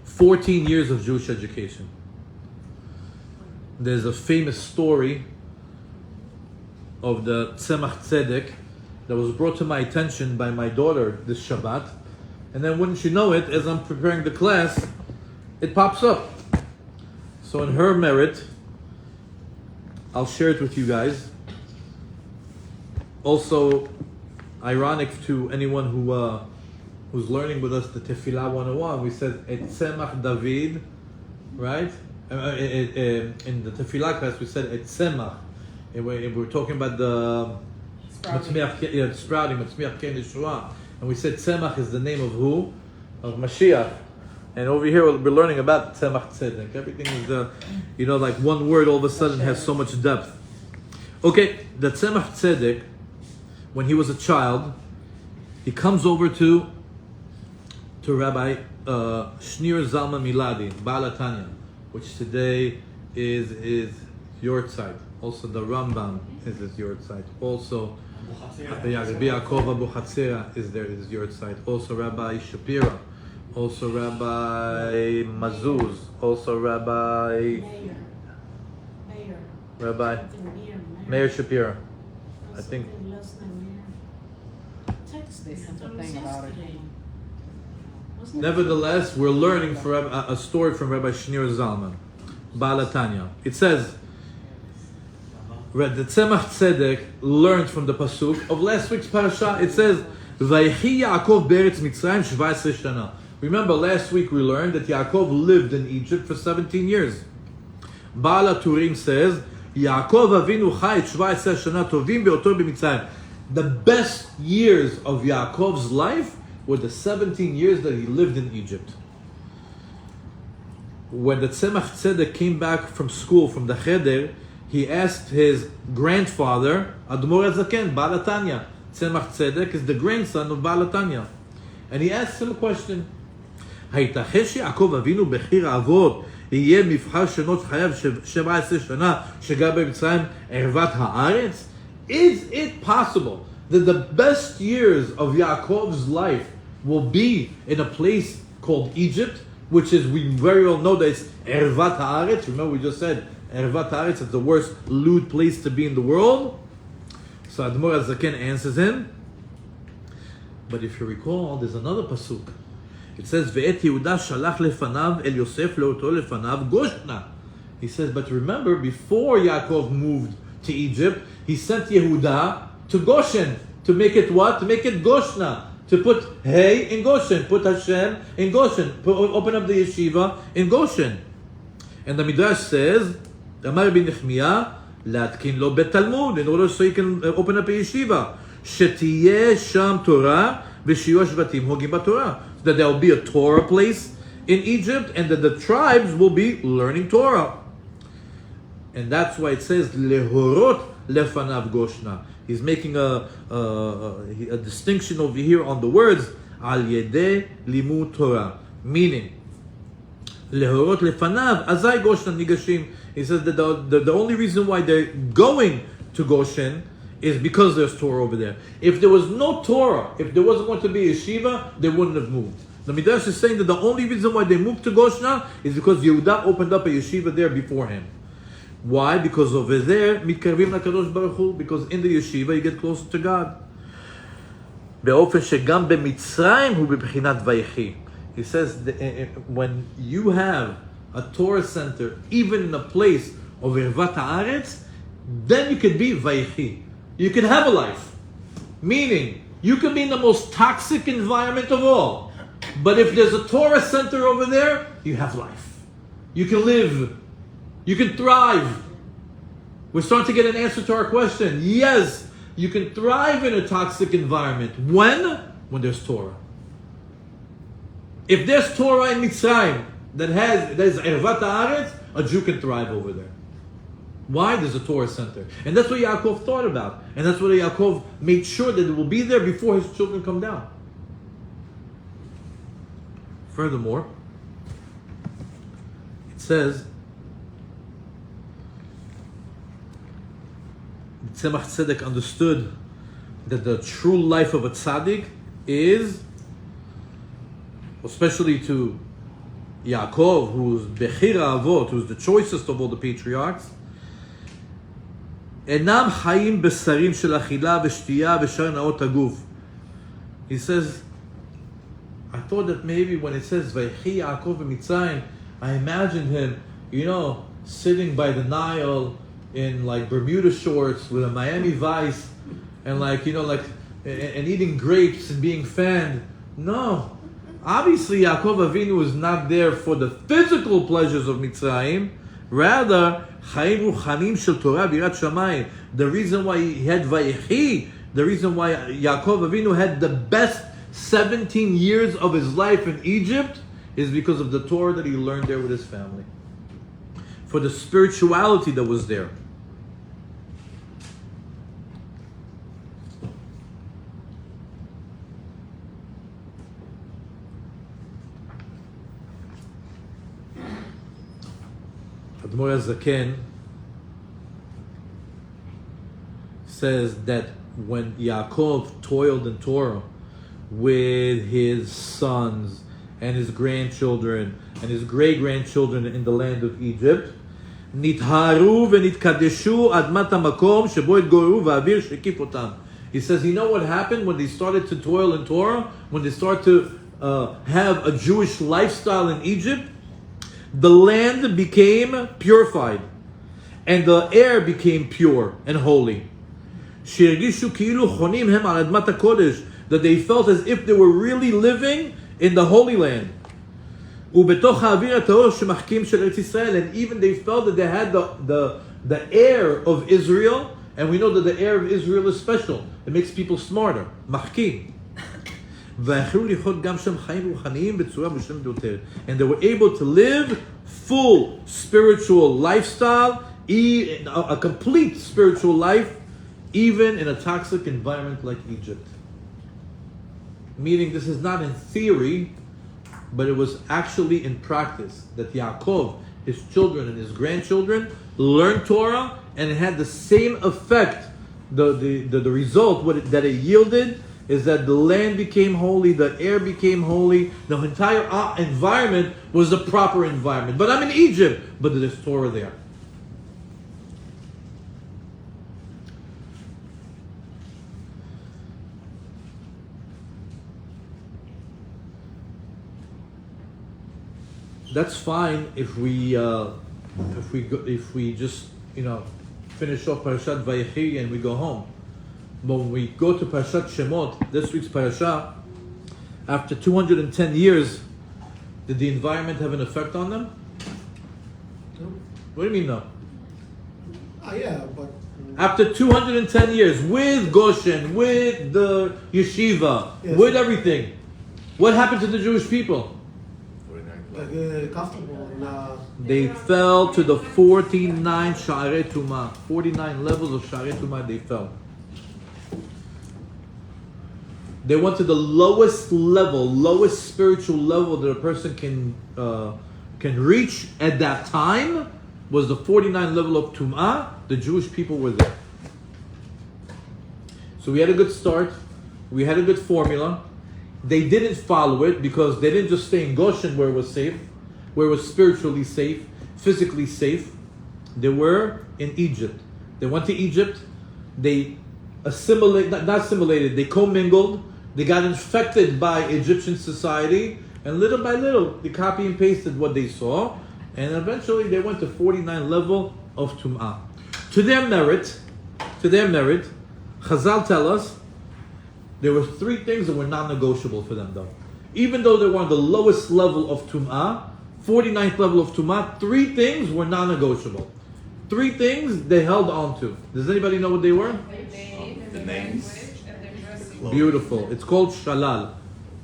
14 years of Jewish education. There's a famous story of the Tzemach Tzedek that was brought to my attention by my daughter this Shabbat. And then wouldn't you know it, as I'm preparing the class, it pops up. So in her merit, I'll share it with you guys. Also, ironic to anyone who's learning with us the Tefillah 101, we said Et Tzemach David, right? In the Tefillah class, we said Et Tzemach. And we're talking about the sprouting, Matzmiach Ken Yeshua. And we said Tzemach is the name of who? Of Mashiach. And over here we're learning about Tzemach Tzedek. Everything is, like one word all of a sudden has so much depth. Okay, the Tzemach Tzedek, when he was a child, he comes over to Rabbi Shneur Zalman Miladi, Baal Tanya, which today is your site. Also the Rambam is your site. Also Rabbi Yaakov Abu Chatzera is there, is your site. Also Rabbi Shapira. Also Rabbi Mazuz. Also Rabbi Meir Shapira. I think. Nevertheless, we're learning from a story from Rabbi Shneur Zalman, Baal Tanya. It says, the Tzemach Tzedek learned from the pasuk of last week's parasha. It says, "Vayechi Yaakov be'eretz Mitzrayim 17 shana." Remember, last week we learned that Yaakov lived in Egypt for 17 years. Baal HaTurim says, "Yaakov Avinu chai et 17 shana tovim be'oto b'Mitzrayim." The best years of Yaakov's life were the 17 years that he lived in Egypt. When the Tzemach Tzedek came back from school, from the Cheder, he asked his grandfather, Admor HaZaken, Baal HaTanya. Tzemach Tzedek is the grandson of Baal HaTanya. And he asked him a question. הייתכן שיעקב אבינו בחיר האבות יהיה מבחר שנות חייו 17 שנה שגר במצרים ערוות הארץ? Is it possible that the best years of Yaakov's life will be in a place called Egypt, which is, we very well know that it's ערוות הארץ? Remember we just said ערוות הארץ is the worst lewd place to be in the world. So Admor HaZaken answers him. But if you recall, there's another pasuk. It says, "Ve'et Yehuda shalach lefanav el Yosef leoto lefanav goshna." He says, but remember, before Yaakov moved to Egypt, he sent Yehuda to Goshen to make it what? To make it Goshna, to put Hey in Goshen, put Hashem in Goshen, open up the yeshiva in Goshen. And the Midrash says, "Amar Rabbi Nechemiah להתקין לו בית תלמוד, in order so he can open up a yeshiva, שתהיה שם תורה ושיהיו השבטים הוגים בתורה." That there will be a Torah place in Egypt and that the tribes will be learning Torah. And that's why it says lehorot lefanav goshna. He's making a distinction over here on the words al yedei limud Torah, meaning lehorot lefanav azai goshna nigashim. He says that the only reason why they're going to Goshen is because there's Torah over there. If there was no Torah, if there wasn't going to be a yeshiva, they wouldn't have moved. The Midrash is saying that the only reason why they moved to Goshna is because Yehuda opened up a yeshiva there before him. Why? Because over there, mitkarvim lakadosh baruch hu, because in the yeshiva you get closer to God. באופן שגם במצרים הוא בבחינת ויחי. He says that when you have a Torah center, even in a place of ערוות הארץ, then you could be ויחי. You can have a life. Meaning, you can be in the most toxic environment of all. But if there's a Torah center over there, you have life. You can live. You can thrive. We're starting to get an answer to our question. Yes, you can thrive in a toxic environment. When? When there's Torah. If there's Torah in Mitzrayim there's Ervat Haaretz, a Jew can thrive over there. Why? There's a Torah center. And that's what Yaakov thought about. And that's what Yaakov made sure that it will be there before his children come down. Furthermore, it says, Tzemach Tzedek understood that the true life of a tzaddik is, especially to Yaakov, who's Bechir Avot, who's the choicest of all the patriarchs, אינם חיים בשרים של אכילה ושתייה ושאר נאות הגוף. He says, I thought that maybe when it says ויחי יעקב במצרים, I imagined him, sitting by the Nile in like Bermuda shorts with a Miami Vice and and eating grapes and being fanned. No. Obviously Yaakov Avinu is not there for the physical pleasures of Mitzrayim. Rather, Chaim Ruchanim Shel Torah Birat Shamayim. The reason why he had Vayechi, the reason why Yaakov Avinu had the best 17 years of his life in Egypt is because of the Torah that he learned there with his family. For the spirituality that was there. Admor HaZaken says that when Yaakov toiled in Torah with his sons and his grandchildren and his great-grandchildren in the land of Egypt, nitharu v'nitkadeshu admat hamakom shebo etgoreru v'avir shekif otam. He says, you know what happened when they started to toil in Torah? When they started to have a Jewish lifestyle in Egypt? The land became purified, and the air became pure and holy. That they felt as if they were really living in the Holy Land. And even they felt that they had the air of Israel, and we know that the air of Israel is special. It makes people smarter. מחכים. And they were able to live full spiritual lifestyle a complete spiritual life, even in a toxic environment like Egypt. Meaning this is not in theory, but it was actually in practice that Yaakov, his children and his grandchildren learned Torah, and it had the same effect. The result that it yielded is that the land became holy, the air became holy, the entire environment was the proper environment. But I'm in Egypt, but there's Torah there. That's fine if we just finish off Parashat Vayechi and we go home. But when we go to Parashat Shemot, this week's parasha, after 210 years, did the environment have an effect on them? No. What do you mean no? Yeah, but After 210 years, with Goshen, with the yeshiva, Yes. with everything, what happened to the Jewish people? comfortable. They fell to the 49 Sha'arei Tumah. 49 levels of Sha'arei Tumah they fell. They went to the lowest level, lowest spiritual level that a person can reach at that time was the 49 level of Tum'ah. The Jewish people were there. So we had a good start. We had a good formula. They didn't follow it because they didn't just stay in Goshen where it was safe, where it was spiritually safe, physically safe. They were in Egypt. They went to Egypt. They they commingled. They got infected by Egyptian society, and little by little, they copy and pasted what they saw, and eventually they went to 49 level of Tum'ah. To their merit, Chazal tell us, there were three things that were non-negotiable for them though. Even though they were on the lowest level of Tum'ah, 49th level of Tum'ah, three things were non-negotiable. Three things they held on to. Does anybody know what they were? The names. Beautiful. It's called Shalal.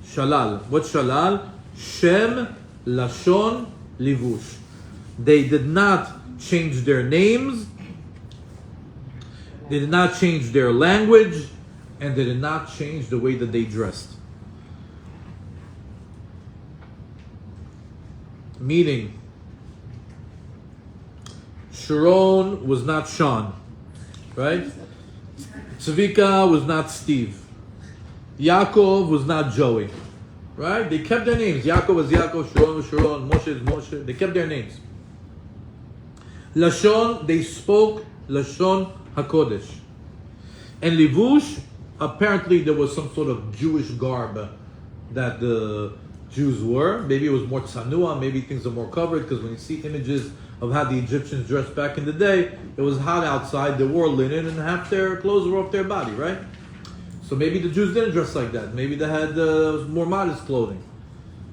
Shalal. What's Shalal? Shem, Lashon, Livush. They did not change their names. They did not change their language. And they did not change the way that they dressed. Meaning, Sharon was not Sean, right? Tzvika was not Steve. Yaakov was not Joey, right? They kept their names. Yaakov was Yaakov, Sharon was Sharon, Moshe is Moshe. They kept their names. Lashon, they spoke Lashon HaKodesh. And Livush, apparently there was some sort of Jewish garb that the Jews were. Maybe it was more tsanua, maybe things are more covered, because when you see images of how the Egyptians dressed back in the day, it was hot outside, they wore linen, and half their clothes were off their body, right? So maybe the Jews didn't dress like that. Maybe they had more modest clothing.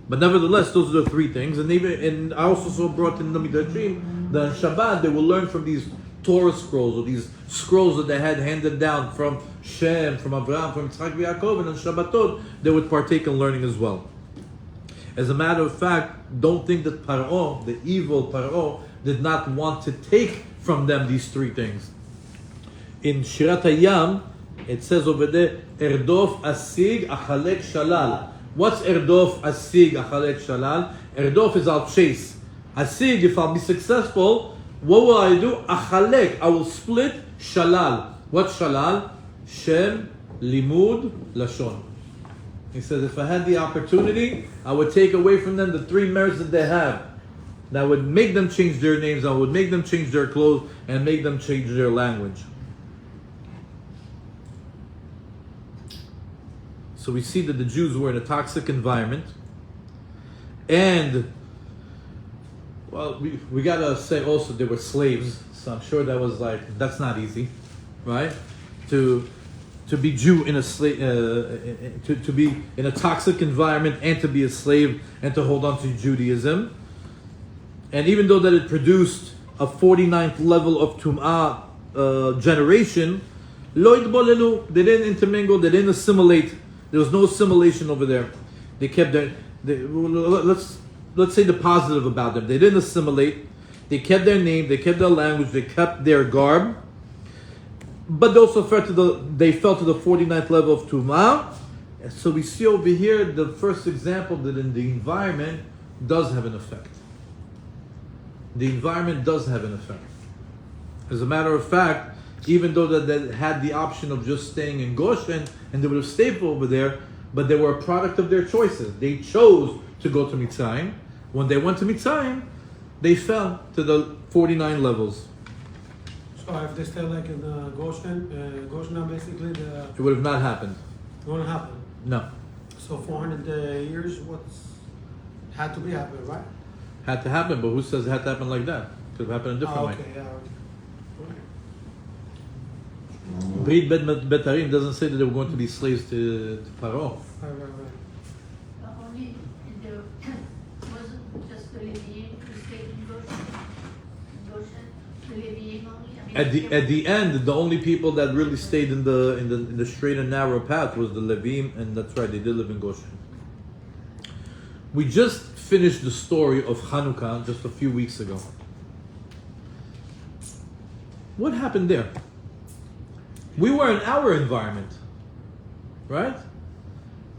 But nevertheless, those are the three things. And I also saw brought in the Midrashim that on Shabbat they will learn from these Torah scrolls, or these scrolls that they had handed down from Shem, from Abraham, from Yitzchak and Yaakov, and on Shabbatot they would partake in learning as well. As a matter of fact, don't think that Paro, the evil Paro, did not want to take from them these three things. In Shirat Hayam, it says over there, Erdof Asig Achalek Shalal. What's Erdof Asig Achalek Shalal? Erdof is I'll chase. Asig, if I'll be successful, what will I do? Achalek, I will split Shalal. What's Shalal? Shem, Limud, Lashon. He says, if I had the opportunity, I would take away from them the three merits that they have. That would make them change their names, I would make them change their clothes, and make them change their language. So we see that the Jews were in a toxic environment. And, well, we gotta say also they were slaves. So I'm sure that was that's not easy, right? To be Jew in a to be in a toxic environment and to be a slave and to hold on to Judaism. And even though that it produced a 49th level of Tum'ah generation, lo yitbolelu, they didn't intermingle, they didn't assimilate. There was no assimilation over there. They kept let's say the positive about them. They didn't assimilate. They kept their name, they kept their language, they kept their garb. But they also fell to the 49th level of Tumah. So we see over here the first example that in the environment does have an effect. The environment does have an effect. As a matter of fact, even though that they had the option of just staying in Goshen and they would have stayed over there, but they were a product of their choices. They chose to go to Mitzrayim. When they went to Mitzrayim, they fell to the 49 levels. so if they stay like in Goshen, basically It would have not happened. it won't happen. No. So 400 years, what's had to be happening, right? Had to happen, but who says it had to happen like that? Could have happened a different way. Okay, yeah. Brit Betarim doesn't say that they were going to be slaves to Paro. Right. Only in the wasn't just the Leviim who stayed in Goshen, the Leviim only. I mean, At the end, the only people that really stayed in the straight and narrow path was the Levim, and that's right, they did live in Goshen. We just finished the story of Hanukkah just a few weeks ago. What happened there? We were in our environment, right?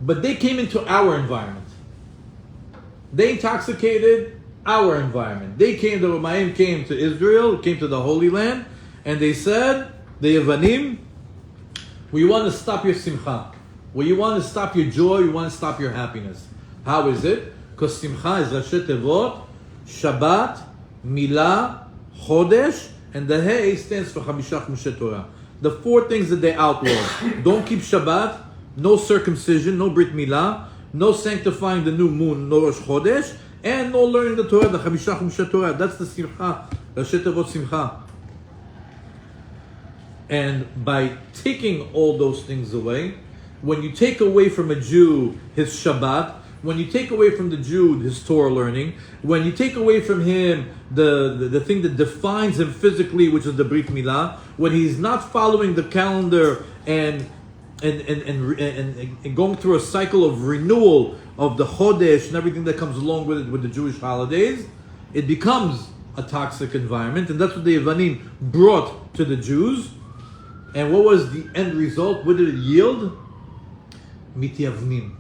But they came into our environment. They intoxicated our environment. The Romaim came to Israel, came to the Holy Land, and they said, the Yevanim, we want to stop your simcha. We want to stop your joy, we want to stop your happiness. How is it? Because simcha is Rashi Tevot, Shabbat, Milah, Chodesh, and the Hey stands for Chamisha Chumshe Torah. The four things that they outlawed. Don't keep Shabbat, no circumcision, no Brit Milah, no sanctifying the new moon, no Rosh Chodesh, and no learning the Torah, the Chamisha Chumshe Torah. That's the Simcha, Rashi Tevot Simcha. And by taking all those things away, when you take away from a Jew his Shabbat, when you take away from the Jew his Torah learning, when you take away from him the thing that defines him physically, which is the Brit Milah, when he's not following the calendar and going through a cycle of renewal of the Chodesh and everything that comes along with it, with the Jewish holidays, it becomes a toxic environment, and that's what the Yevanim brought to the Jews. And what was the end result? What did it yield? Mityavnim.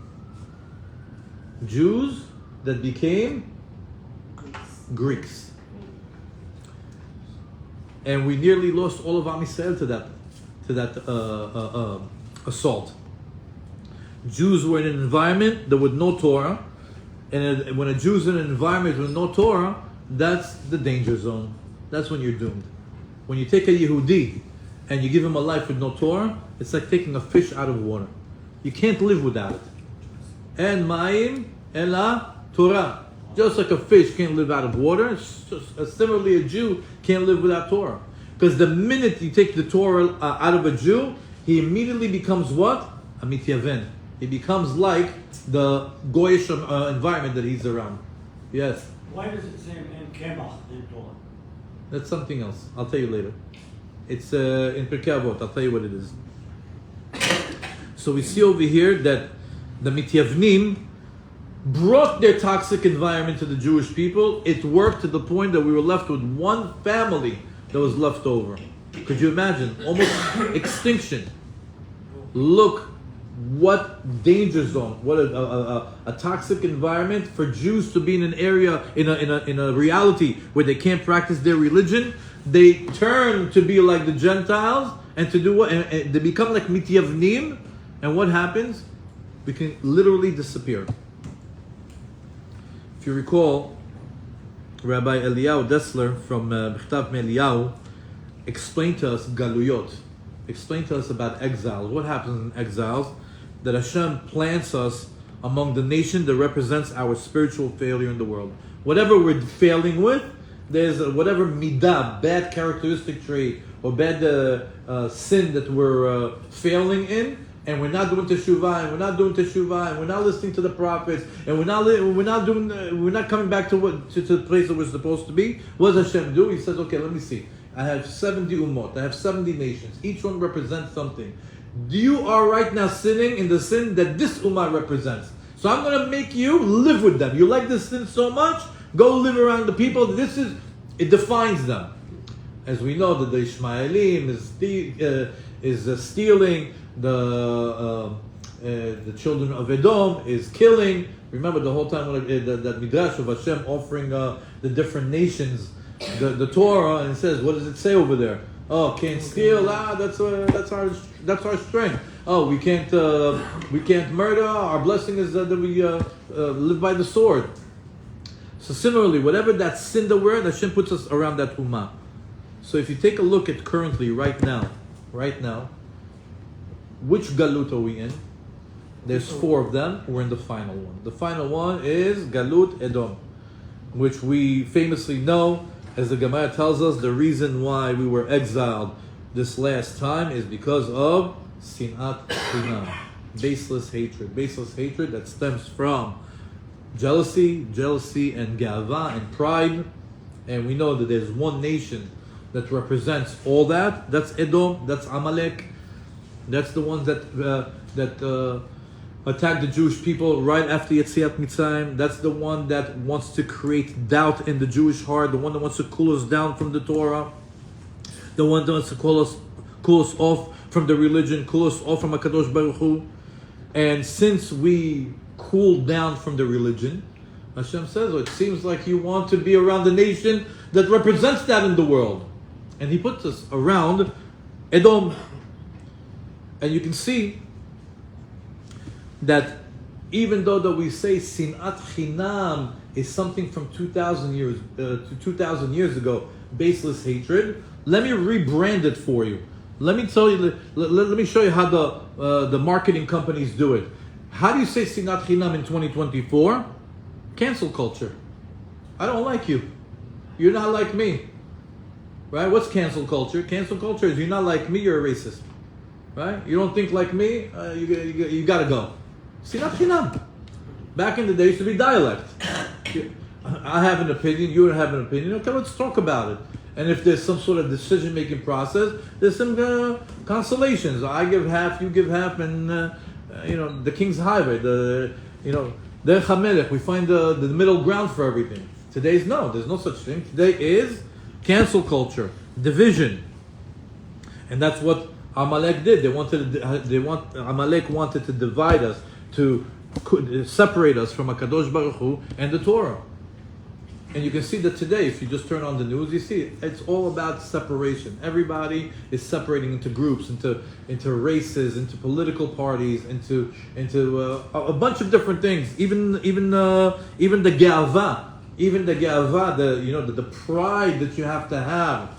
Jews that became Greeks. And we nearly lost all of Am Yisrael to that assault. Jews were in an environment that with no Torah, and when a Jew's in an environment with no Torah, that's the danger zone. That's when you're doomed. When you take a Yehudi and you give him a life with no Torah, it's like taking a fish out of water. You can't live without it. And Ma'im Ela Torah. Just like a fish can't live out of water, similarly a Jew can't live without Torah. Because the minute you take the Torah out of a Jew, he immediately becomes what? A mityaven. He becomes like the Goyish environment that he's around. Yes? Why does it say in Kemach in Torah? That's something else. I'll tell you later. It's in Pirkei Avot. I'll tell you what it is. So we see over here that the Mityavnim brought their toxic environment to the Jewish people. It worked to the point that we were left with one family that was left over. Could you imagine? Almost extinction. Look what danger zone, what a toxic environment for Jews to be in an area, in a reality where they can't practice their religion. They turn to be like the Gentiles and to do what? And they become like Mityavnim. And what happens? We can literally disappear. If you recall, Rabbi Eliyahu Dessler from Bechtav Eliyahu explained to us Galuyot, explained to us about exiles. What happens in exiles? That Hashem plants us among the nation that represents our spiritual failure in the world. Whatever we're failing with, there's whatever midah, bad characteristic trait, or bad sin that we're failing in, and we're not doing teshuvah, and we're not doing teshuvah, and we're not listening to the prophets, and we're not coming back to the place that we're supposed to be. What does Hashem do? He says, okay, let me see. I have 70 ummot. I have 70 nations. Each one represents something. You are right now sinning in the sin that this ummah represents. So I'm going to make you live with them. You like this sin so much? Go live around the people. This is it defines them. As we know that the Ishmaelim is stealing, the children of Edom is killing. Remember the whole time when that Midrash of Hashem offering the different nations the Torah, and it says, what does it say over there? Oh, can't steal. That's our strength. Oh, we can't murder. Our blessing is that we live by the sword. So similarly, whatever that sin that we're in, Hashem puts us around that Ummah. So if you take a look at currently, right now, which Galut are we in? There's 4 of them. We're in the final one. The final one is Galut Edom, which we famously know, as the Gemara tells us, the reason why we were exiled this last time is because of Sinat Chinam, baseless hatred that stems from jealousy and Gava and pride. And we know that there's one nation that represents all that. That's Edom. That's Amalek. That's the ones that attacked the Jewish people right after Yetziat Mitzrayim. That's the one that wants to create doubt in the Jewish heart. The one that wants to cool us down from the Torah. The one that wants to cool us off from the religion, cool us off from HaKadosh Baruch Hu. And since we cooled down from the religion, Hashem says, it seems like you want to be around the nation that represents that in the world. And He puts us around Edom. And you can see that even though that we say Sinat Chinam is something from 2,000 years ago, baseless hatred, let me rebrand it for you. Let me tell you. Let me show you how the marketing companies do it. How do you say Sinat Chinam in 2024? Cancel culture. I don't like you. You're not like me. Right? What's cancel culture? Cancel culture is you're not like me, you're a racist. Right? You don't think like me, you gotta go. Sinat Chinam. Back in the day, it used to be dialect. I have an opinion, you don't have an opinion. Okay, let's talk about it. And if there's some sort of decision-making process, there's some consolations. I give half, you give half, and the King's Highway, Derech HaMelech. We find the middle ground for everything. Today's there's no such thing. Today is cancel culture, division, and that's what Amalek did. Amalek wanted to divide us, to separate us from HaKadosh Baruch Hu and the Torah. And you can see that today, if you just turn on the news, you see it's all about separation. Everybody is separating into groups, into races, into political parties, into a bunch of different things. Even the Ge'ava, the pride that you have to have,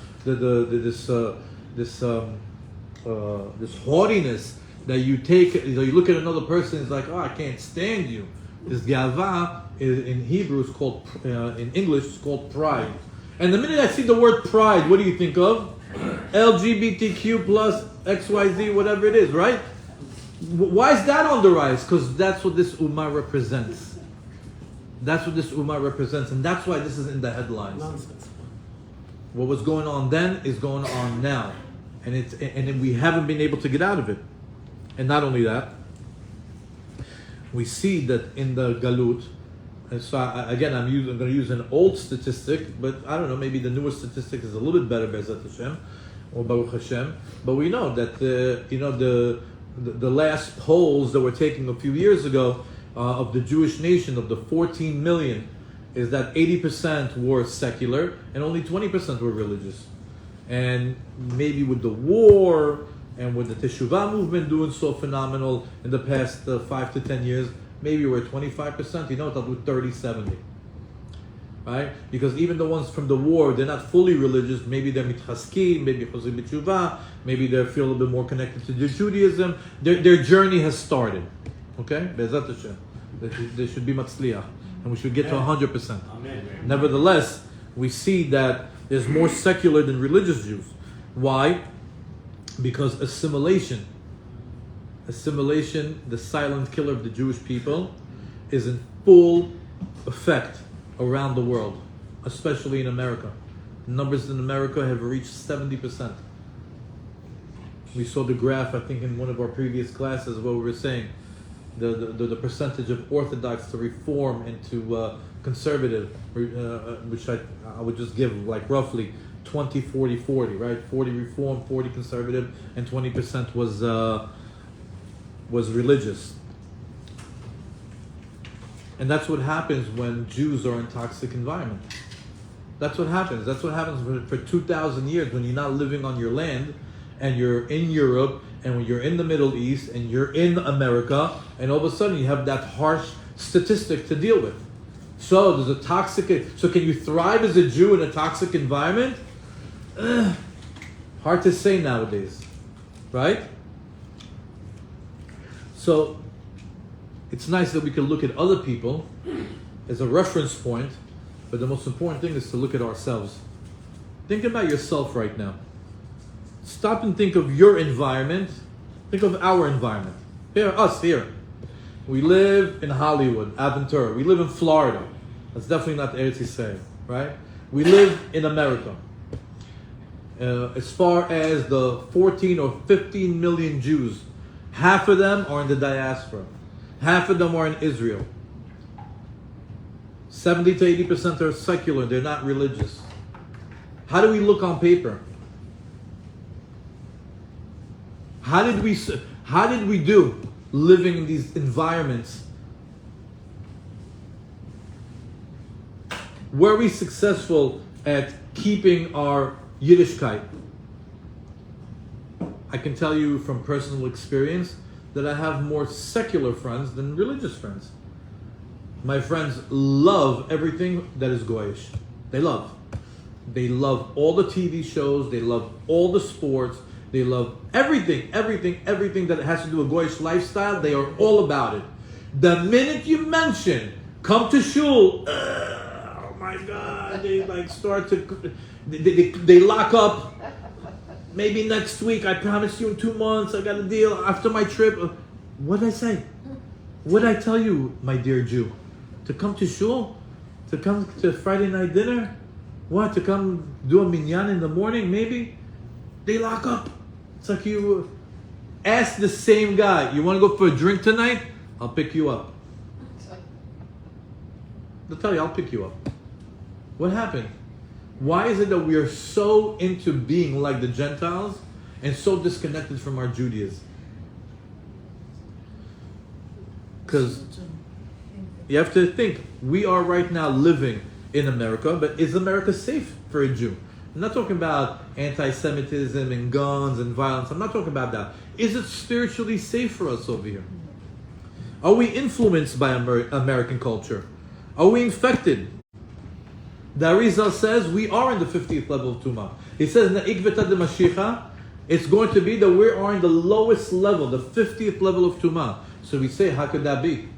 this haughtiness that you take. You look at another person, it's like, oh, I can't stand you. This Ge'ava in Hebrew is called, in English, it's called pride. And the minute I see the word pride, what do you think of? LGBTQ plus XYZ, whatever it is, right? Why is that on the rise? Because that's what this Ummah represents. That's what this Ummah represents, and that's why this is in the headlines. Nonsense. What was going on then is going on now, and we haven't been able to get out of it. And not only that, we see that in the Galut. And so again, I'm going to use an old statistic, but I don't know, maybe the newest statistic is a little bit better, Be'ezat Hashem, or Baruch Hashem. But we know that the last polls that were taken a few years ago of the Jewish nation, of the 14 million, is that 80% were secular and only 20% were religious. And maybe with the war and with the Teshuvah movement doing so phenomenal in the past 5 to 10 years, maybe we're 25%, they'll do 30-70. Right? Because even the ones from the war, they're not fully religious. Maybe they're mitchaskim, maybe chozim b'teshuvah, maybe they feel a little bit more connected to their Judaism. Their journey has started. Okay? Be'ezat Hashem. They should be matzliach. And we should get to 100%. Amen. Nevertheless, we see that there's more secular than religious Jews. Why? Because assimilation, the silent killer of the Jewish people, is in full effect around the world, especially in America. Numbers in America have reached 70%. We saw the graph, I think, in one of our previous classes where we were saying the percentage of Orthodox to Reform and to conservative, which I would just give like roughly 20, 40, 40, right? 40 Reform, 40 conservative, and 20% was religious. And that's what happens when Jews are in toxic environment. That's what happens. That's what happens for 2,000 years when you're not living on your land and you're in Europe and when you're in the Middle East and you're in America and all of a sudden you have that harsh statistic to deal with. So there's a toxic, so can you thrive as a Jew in a toxic environment? Hard to say nowadays, right? So it's nice that we can look at other people as a reference point, but the most important thing is to look at ourselves. Think about yourself right now. Stop and think of your environment. Think of our environment. Here, us here. We live in Hollywood, Aventura. We live in Florida. That's definitely not Eretz Yisrael, right? We live in America. As far as the 14 or 15 million Jews, half of them are in the diaspora. Half of them are in Israel. 70 to 80% are secular. They're not religious. How do we look on paper? How did we do living in these environments? Were we successful at keeping our Yiddishkeit? I can tell you from personal experience that I have more secular friends than religious friends. My friends love everything that is Goyish. They love. They love all the TV shows. They love all the sports. They love everything that has to do with Goyish lifestyle. They are all about it. The minute you mention, come to shul, oh my God, they like start to, they lock up. Maybe next week, I promise you in 2 months, I got a deal after my trip. What did I say? What did I tell you, my dear Jew? To come to shul? To come to Friday night dinner? What, to come do a minyan in the morning, maybe? They lock up. It's like you ask the same guy, you want to go for a drink tonight? I'll pick you up. They'll tell you, I'll pick you up. What happened? Why is it that we are so into being like the Gentiles and so disconnected from our Judaism? Because you have to think, we are right now living in America, but is America safe for a Jew? I'm not talking about anti-Semitism and guns and violence. I'm not talking about that. Is it spiritually safe for us over here? Are we influenced by American culture? Are we infected? The Arizal says we are in the 50th level of Tumah. He says in the Ikveta de Mashiach, it's going to be that we are in the lowest level, the 50th level of Tumah. So we say, how could that be?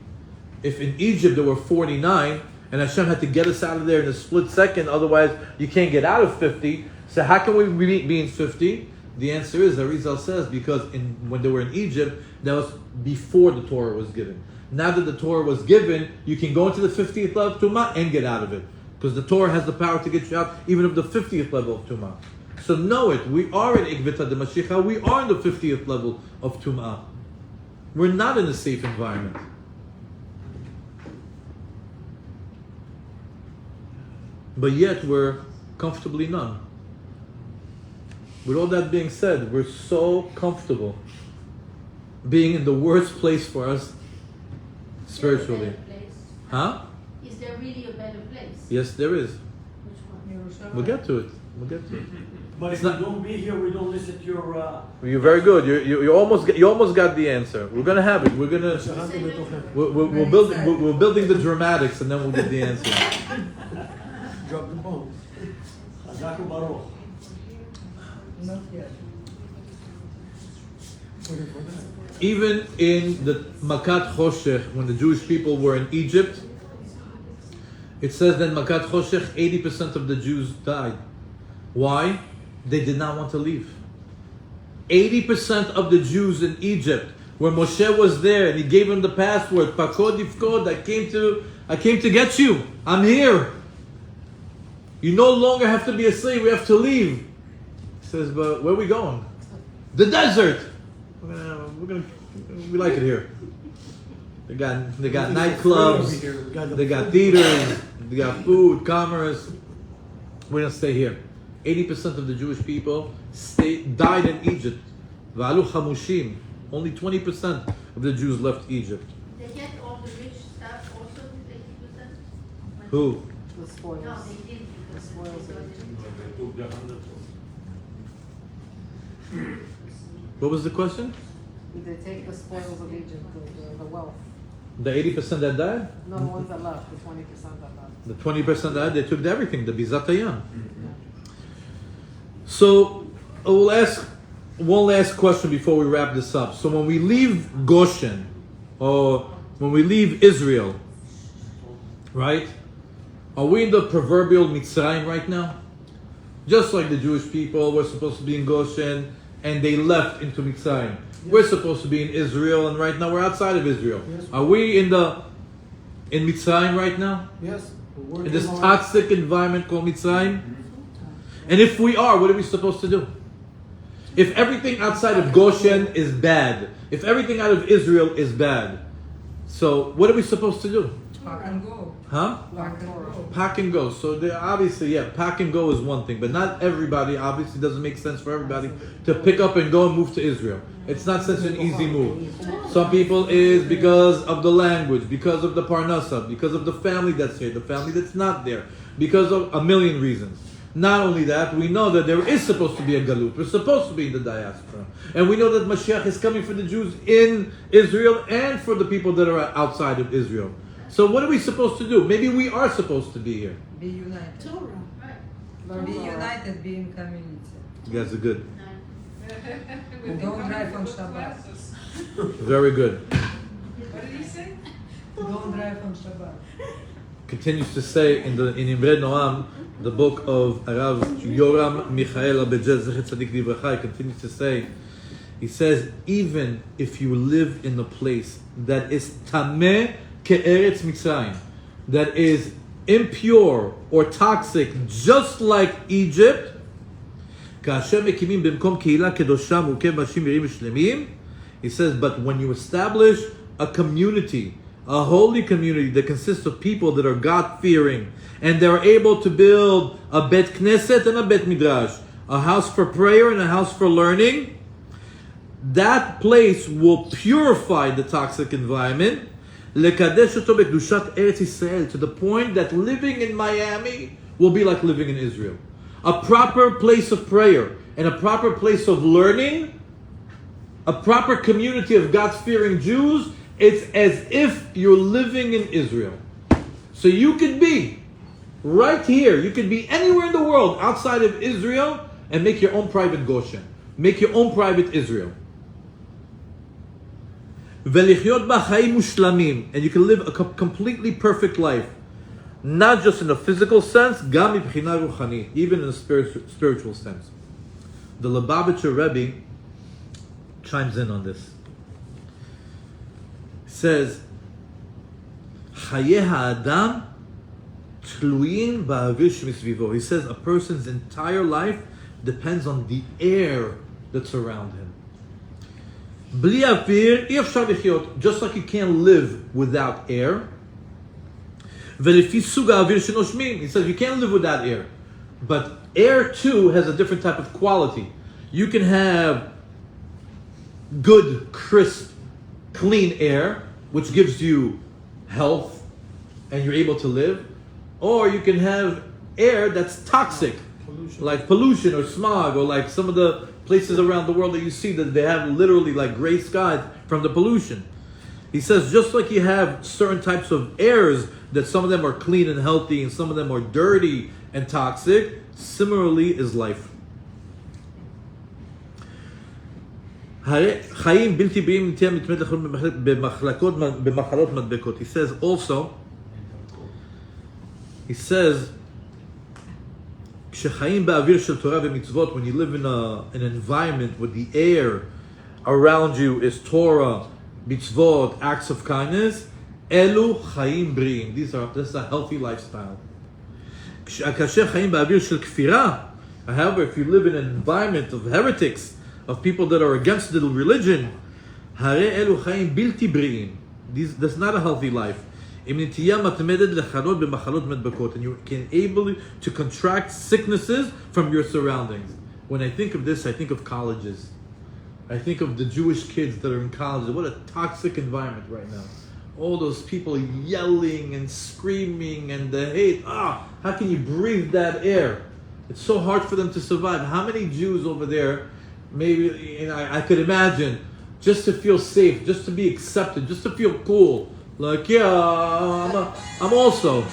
If in Egypt there were 49, and Hashem had to get us out of there in a split second, otherwise you can't get out of 50. So how can we be in 50? The answer is, Arizal says, because when they were in Egypt, that was before the Torah was given. Now that the Torah was given, you can go into the 50th level of Tumah and get out of it. Because the Torah has the power to get you out even of the 50th level of Tumah. So know it, we are in Ikveta de Mashiach, we are in the 50th level of Tumah. We're not in a safe environment. But yet we're comfortably numb. With all that being said, we're so comfortable being in the worst place for us spiritually. Is there a better place? Huh? Is there really a better place? Yes, there is. Which one? We'll get to it. But if you don't be here, we don't listen to your... You're very good. You almost got the answer. We're gonna have it. We're gonna we're building the dramatics, and then we'll get the answer. Drop the bomb. Hazaku Baruch. Not yet. Waiting for that. Even in the Makat Choshech, when the Jewish people were in Egypt, it says that in Makat Choshech, 80% of the Jews died. Why? They did not want to leave. 80% of the Jews in Egypt, where Moshe was there and he gave them the password, Pakod Ifkod, I came to get you. I'm here. You no longer have to be a slave, we have to leave. He says, but where are we going? The desert. We like it here. They got Everything's for free over nightclubs, here. We got the they got food. theaters, they got food, commerce. We're gonna stay here. 80% of the Jewish people died in Egypt. V'alu chamushim. Only 20% of the Jews left Egypt. They get all the rich stuff also, 80%? Who? The spoils. No, they didn't. The spoils of Egypt. They took the 100%. What was the question? They take the spoils of Egypt, the wealth. The 80% that died? No, the ones that left, the 20% that left. The 20% that died, they took everything, the bizatayam. So, we'll ask one last question before we wrap this up. So when we leave Goshen, or when we leave Israel, right? Are we in the proverbial Mitzrayim right now? Just like the Jewish people were supposed to be in Goshen, and they left into Mitzrayim. We're supposed to be in Israel, and right now we're outside of Israel. Yes. Are we in Mitzrayim right now? Yes. we're In working this hard. toxic environment called Mitzrayim? And if we are, what are we supposed to do? If everything outside of Goshen is bad, if everything out of Israel is bad, so what are we supposed to do? Pack and go. Huh? Pack and go. Pack and go. So obviously, yeah, pack and go is one thing, but not everybody, obviously doesn't make sense for everybody to pick up and go and move to Israel. It's not such an easy move. Some people is because of the language, because of the parnasa, because of the family that's here, the family that's not there, because of a million reasons. Not only that, we know that there is supposed to be a galut. We're supposed to be in the diaspora. And we know that Mashiach is coming for the Jews in Israel and for the people that are outside of Israel. So what are we supposed to do? Maybe we are supposed to be here. Be united. Right. Be united, be in community. You guys are good. Don't drive on Shabbat. Very good. What did he say? Don't drive on Shabbat. Continues to say in Imre Noam, the book of Arav Yoram Michael Abedjez Zechet Tzadik Libracha, he continues to say, he says, even if you live in a place that is tameh ke'eretz Mitzrayim, that is impure or toxic, just like Egypt, כאשר מקימים במקום קהילה קדושה מורכבת מאנשים יראים ושלמים, he says, but when you establish a community, a holy community that consists of people that are God-fearing, and they're able to build a Bet Knesset and a Bet Midrash, a house for prayer and a house for learning, that place will purify the toxic environment, לקדש אותו בקדושת ארץ ישראל, to the point that living in Miami will be like living in Israel. A proper place of prayer and a proper place of learning, a proper community of God-fearing Jews, it's as if you're living in Israel. So you could be right here, you could be anywhere in the world outside of Israel and make your own private Goshen. Make your own private Israel. ולחיות בה חיים מושלמים, and you can live a completely perfect life. Not just in a physical sense, גם מבחינה רוחנית, even in a spiritual sense. The Lubavitcher Rebbe chimes in on this. He says, חיי האדם תלויים באוויר שמסביבו. He says a person's entire life depends on the air that's around him. בלי אוויר אי אפשר לחיות, just like you can't live without air. ולפי סוג האוויר שנושמים, he says you can't live without air. But air too has a different type of quality. You can have good, crisp, clean air, which gives you health and you're able to live. Or you can have air that's toxic, like pollution or smog, or like some of the places around the world that you see that they have literally like gray skies from the pollution. He says just like you have certain types of airs that some of them are clean and healthy and some of them are dirty and toxic, similarly is life. חיים בלתי בריאים נטייה מתמדת במחלות מדבקות. He says also, he says, כשחיים באוויר של תורה ומצוות, when you live in an environment where the air around you is Torah, mitzvot, acts of kindness, אלו חיים בריאים. This is a healthy lifestyle. כאשר חיים באוויר של כפירה, however, if you live in an environment of heretics, of people that are against the religion, הרי אלו חיים בלתי בריאים. That's not a healthy life. And you can able to contract sicknesses from your surroundings. When I think of this, I think of colleges. I think of the Jewish kids that are in college. What a toxic environment right now. All those people yelling and screaming and the hate. How can you breathe that air? It's so hard for them to survive. How many Jews over there, maybe, I could imagine, just to feel safe, just to be accepted, just to feel cool. Like, yeah, I also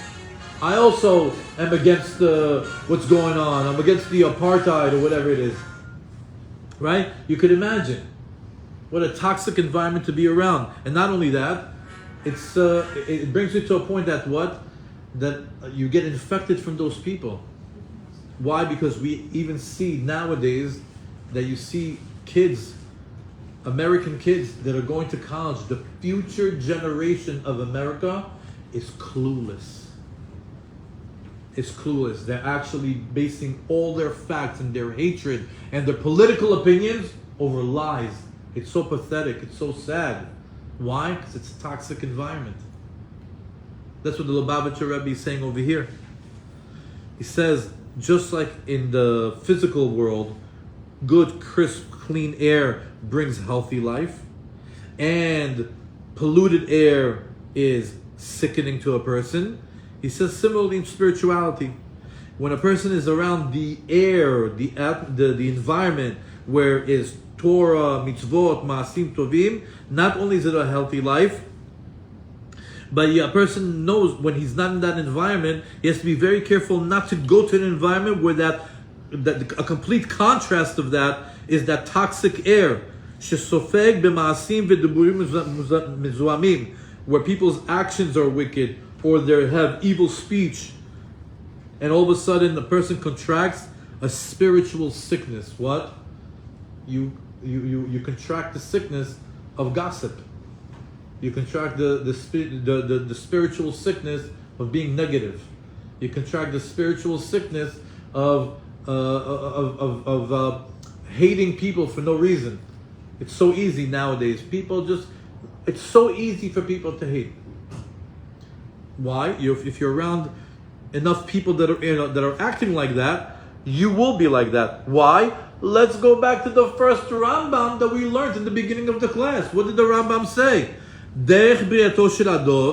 am against what's going on. I'm against the apartheid or whatever it is. Right? You could imagine what a toxic environment to be around. And not only that, it brings you to a point that you get infected from those people. Why? Because we even see nowadays that you see kids, American kids that are going to college. The future generation of America is clueless. It's clueless. They're actually basing all their facts and their hatred and their political opinions over lies. It's so pathetic. It's so sad. Why? Because it's a toxic environment. That's what the Lubavitcher Rebbe is saying over here. He says, just like in the physical world, good, crisp, clean air brings healthy life, and polluted air is sickening to a person. He says similarly in spirituality, when a person is around the air, the environment where is Torah, mitzvot, maasim tovim, not only is it a healthy life, but a person knows when he's not in that environment, he has to be very careful not to go to an environment where that a complete contrast of that is that toxic air. Shesofeg b'maasim v'diburim mezuamim, where people's actions are wicked or they have evil speech, and all of a sudden the person contracts a spiritual sickness. What? You contract the sickness of gossip. You contract the spiritual sickness of being negative. You contract the spiritual sickness of hating people for no reason. It's so easy nowadays. It's so easy for people to hate. Why? If you're around enough people that are acting like that, you will be like that. Why? Let's go back to the first Rambam that we learned in the beginning of the class. What did the Rambam say? דרך בריאתו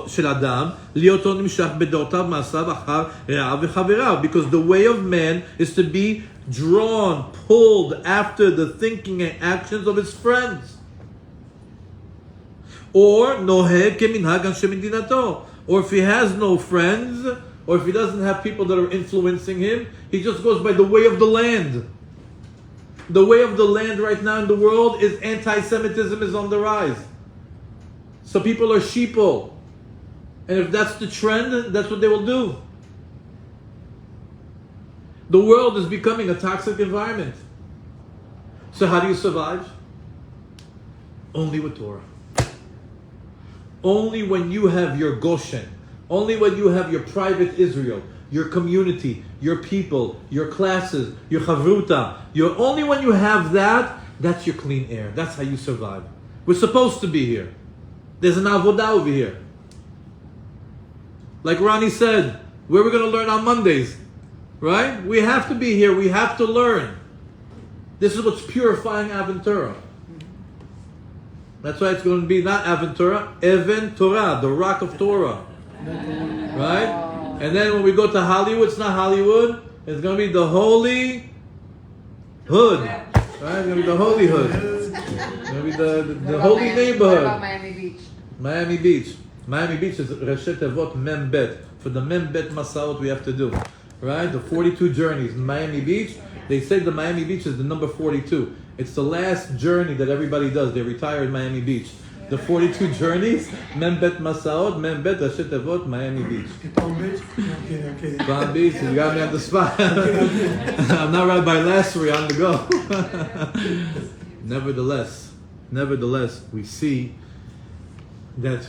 של אדם, להיותו נמשך בדעותיו, מעשיו אחר רעיו וחבריו. Because the way of man is to be drawn, pulled after the thinking and actions of his friends. Or נוהג כמנהג אנשי מדינתו. Or if he has no friends, or if he doesn't have people that are influencing him, he just goes by the way of the land. The way of the land right now in the world is anti-Semitism is on the rise. So people are sheeple. And if that's the trend, that's what they will do. The world is becoming a toxic environment. So how do you survive? Only with Torah. Only when you have your Goshen. Only when you have your private Israel, your community, your people, your classes, your chavruta. Only when you have that, that's your clean air. That's how you survive. We're supposed to be here. There's an avodah over here. Like Ronnie said, where we're going to learn on Mondays. Right? We have to be here. We have to learn. This is what's purifying Aventura. That's why it's going to be not Aventura, Even Torah, the rock of Torah. Right? And then when we go to Hollywood, it's not Hollywood. It's going to be the Holy Hood. Right? It's going to be the Holy Hood. It's going to be the holy neighborhood. What about Miami Beach? Miami Beach. Miami Beach is Reshet Evot Mem Bet. For the Mem Bet Masaot we have to do. Right? The 42 journeys. Miami Beach. They say the Miami Beach is the number 42. It's the last journey that everybody does. They retire in Miami Beach. The 42 journeys. Mem Bet Masaot, Mem Bet Reshet Evot, Miami Beach. Palm Beach? Okay. Palm Beach, you got me on the spot. I'm not right by last, we're on the go. Nevertheless, we see that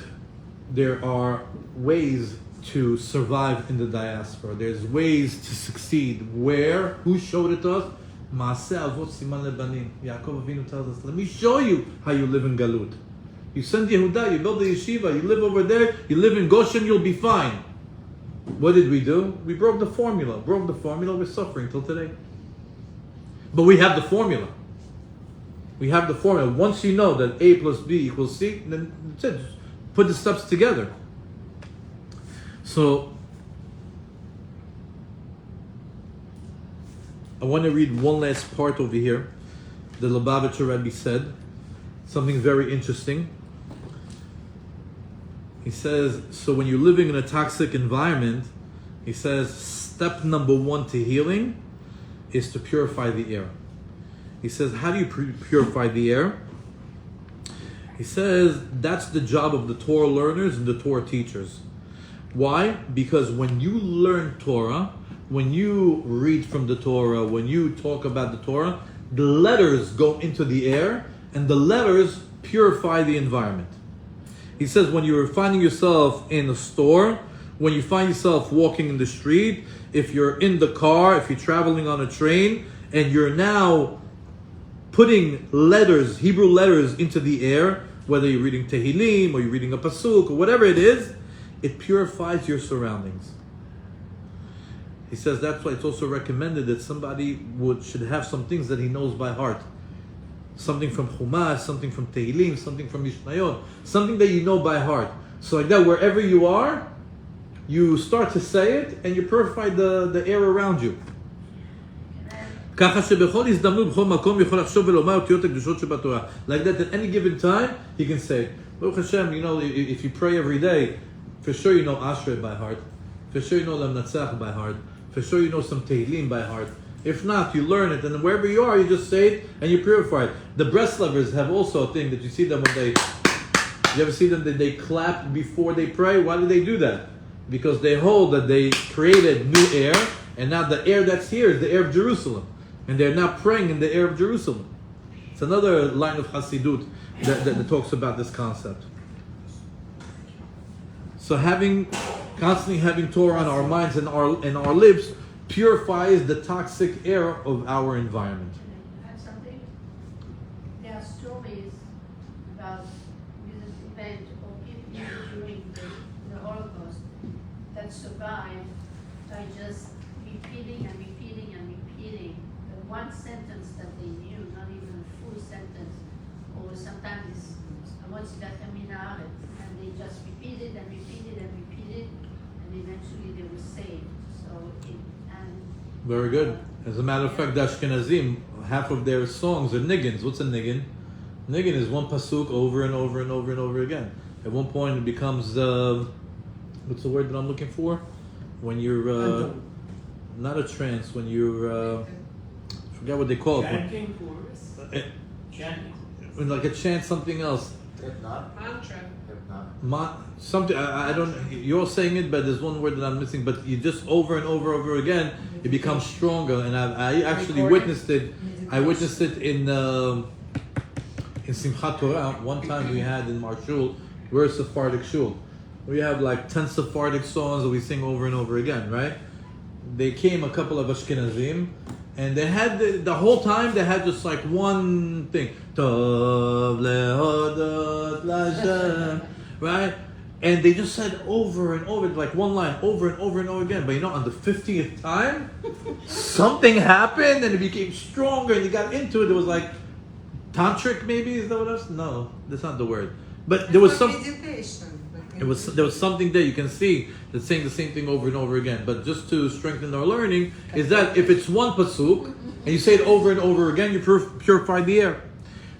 there are ways to survive in the diaspora. There's ways to succeed. Where? Who showed it to us? Maaseh Avot Siman Lebanim. Yaakov Avinu tells us, let me show you how you live in Galut. You send Yehuda, you build the yeshiva, you live over there, you live in Goshen, you'll be fine. What did we do? We broke the formula. We're suffering till today. But we have the formula. We have the formula. Once you know that A plus B equals C, then that's it. Just put the steps together. So, I want to read one last part over here. The Lubavitcher Rebbe said something very interesting. He says, so when you're living in a toxic environment, he says, step number one to healing is to purify the air. He says, how do you purify the air? He says, that's the job of the Torah learners and the Torah teachers. Why? Because when you learn Torah, when you read from the Torah, when you talk about the Torah, the letters go into the air and the letters purify the environment. He says when you're finding yourself in a store, when you find yourself walking in the street, if you're in the car, if you're traveling on a train, and you're now putting letters, Hebrew letters into the air, whether you're reading Tehillim or you're reading a Pasuk or whatever it is, it purifies your surroundings. He says that's why it's also recommended that somebody should have some things that he knows by heart. Something from Chumash, something from Tehillim, something from Mishnayot, something that you know by heart. So like that, wherever you are, you start to say it and you purify the air around you. Like that, at any given time, he can say, Baruch Hashem, you know, if you pray every day, for sure you know Ashrei by heart. For sure you know Lam Natzach by heart. For sure you know some Tehillim by heart. If not, you learn it, and wherever you are, you just say it and you purify it. The Breslovers have also a thing that you see them when you ever see them that they clap before they pray? Why do they do that? Because they hold that they created new air, and now the air that's here is the air of Jerusalem. And they're now praying in the air of Jerusalem. It's another line of Hasidut that talks about this concept. So constantly having Torah on our minds and our lips purifies the toxic air of our environment. Add something? There are stories about this event or people during the Holocaust that survived by just repeating and repeating and repeating the one sentence that they knew, not even a full sentence, or sometimes it's and they just repeated and repeated and repeated, and eventually they were saved. Very good. As a matter of fact, the Ashkenazim, half of their songs are niggins. What's a niggin? Niggin is one pasuk over and over and over and over again. At one point, it becomes what's the word that I'm looking for? When you're not a trance. When you're I forget what they call it. Chanting chorus. Chanting. When like a chant something else. Mantra. Something I don't. You're saying it, but there's one word that I'm missing. But you just over and over again, it becomes stronger. And I actually witnessed it. I witnessed it in Simchat Torah. One time we had in our shul, we're a Sephardic shul. We have like 10 Sephardic songs that we sing over and over again, right? They came a couple of Ashkenazim, and they had the whole time they had just like one thing, Tov lehodot l'Hashem, right? And they just said over and over, like one line, over and over and over again. But you know, on the 50th time, something happened and it became stronger and you got into it. It was like tantric, maybe, is that what it was? No, that's not the word. But there was some. There was something there you can see that's saying the same thing over and over again. But just to strengthen our learning is that if it's one pasuk and you say it over and over again, you purify the air.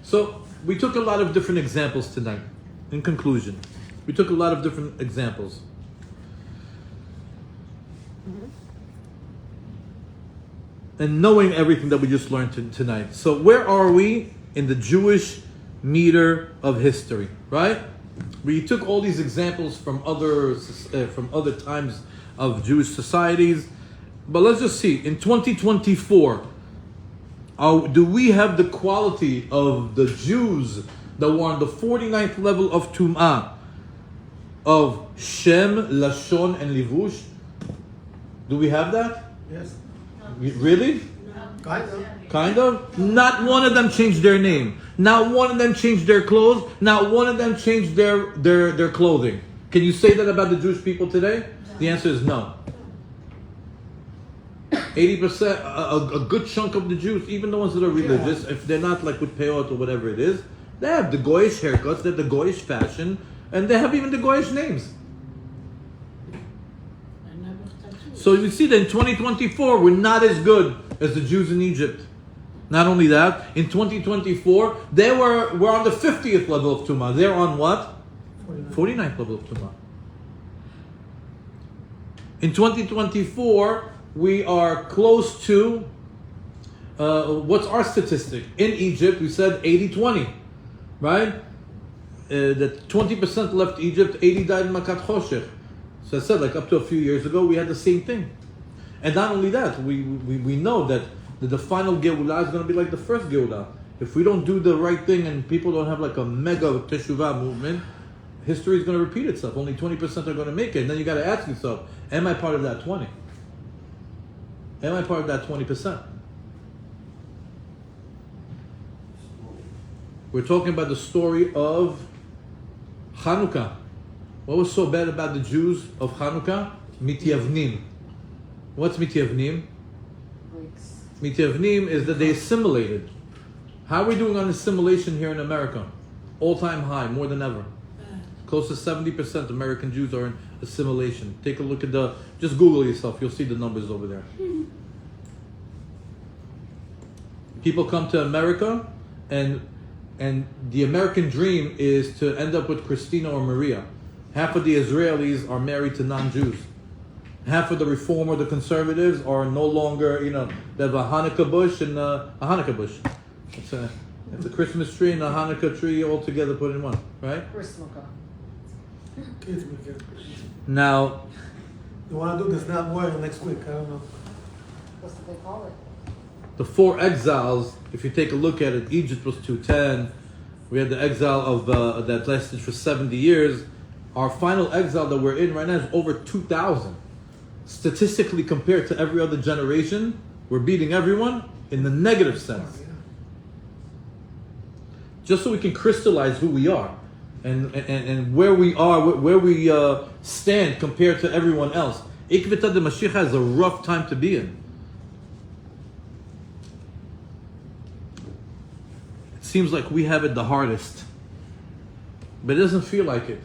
So we took a lot of different examples tonight. In conclusion, we took a lot of different examples. And knowing everything that we just learned tonight. So where are we in the Jewish meter of history, right? We took all these examples from other times of Jewish societies, but let's just see. In 2024, do we have the quality of the Jews that were on the 49th level of Tum'ah, of Shem, Lashon, and Livush? Do we have that? Yes. Really? Kind of. Kind of. Not one of them changed their name. Not one of them changed their clothes. Not one of them changed their clothing. Can you say that about the Jewish people today? The answer is no. 80%, a good chunk of the Jews, even the ones that are religious, if they're not like with peot or whatever it is, they have the goyish haircuts, they have the goyish fashion, and they have even the goyish names. So you see that in 2024, we're not as good as the Jews in Egypt. Not only that, in 2024, we're on the 50th level of Tumah. They're on what? 49th level of Tumah. In 2024, we are close to, what's our statistic? In Egypt, we said 80-20, right? That 20% left Egypt, 80 died in Makat Choshech. So I said, like up to a few years ago, we had the same thing. And not only that, we know that the final Geulah is going to be like the first Geulah. If we don't do the right thing and people don't have like a mega teshuvah movement, history is going to repeat itself. Only 20% are going to make it. And then you got to ask yourself, am I part of that 20? Am I part of that 20%? We're talking about the story of Hanukkah. What was so bad about the Jews of Hanukkah? Mityavnim. What's Mityavnim? Greeks. Mityavnim is that they assimilated. How are we doing on assimilation here in America? All-time high, more than ever. Close to 70% American Jews are in assimilation. Take a look at just Google yourself, you'll see the numbers over there. People come to America and the American dream is to end up with Christina or Maria. Half of the Israelis are married to non-Jews. Half of the Reform or the Conservatives are no longer, they have a Hanukkah bush and a Hanukkah bush. It's a Christmas tree and a Hanukkah tree all together put in one, right? Christmas. Kids will get. Now, You want to do this now more next week? I don't know. That's what they call it. the four exiles, if you take a look at it, Egypt was 210. We had the exile of that lasted for 70 years. Our final exile that we're in right now is over 2,000. Statistically, compared to every other generation, we're beating everyone in the negative sense. Just so we can crystallize who we are and where we are, where we stand compared to everyone else. Ikvita de Mashiach is a rough time to be in. It seems like we have it the hardest, but it doesn't feel like it.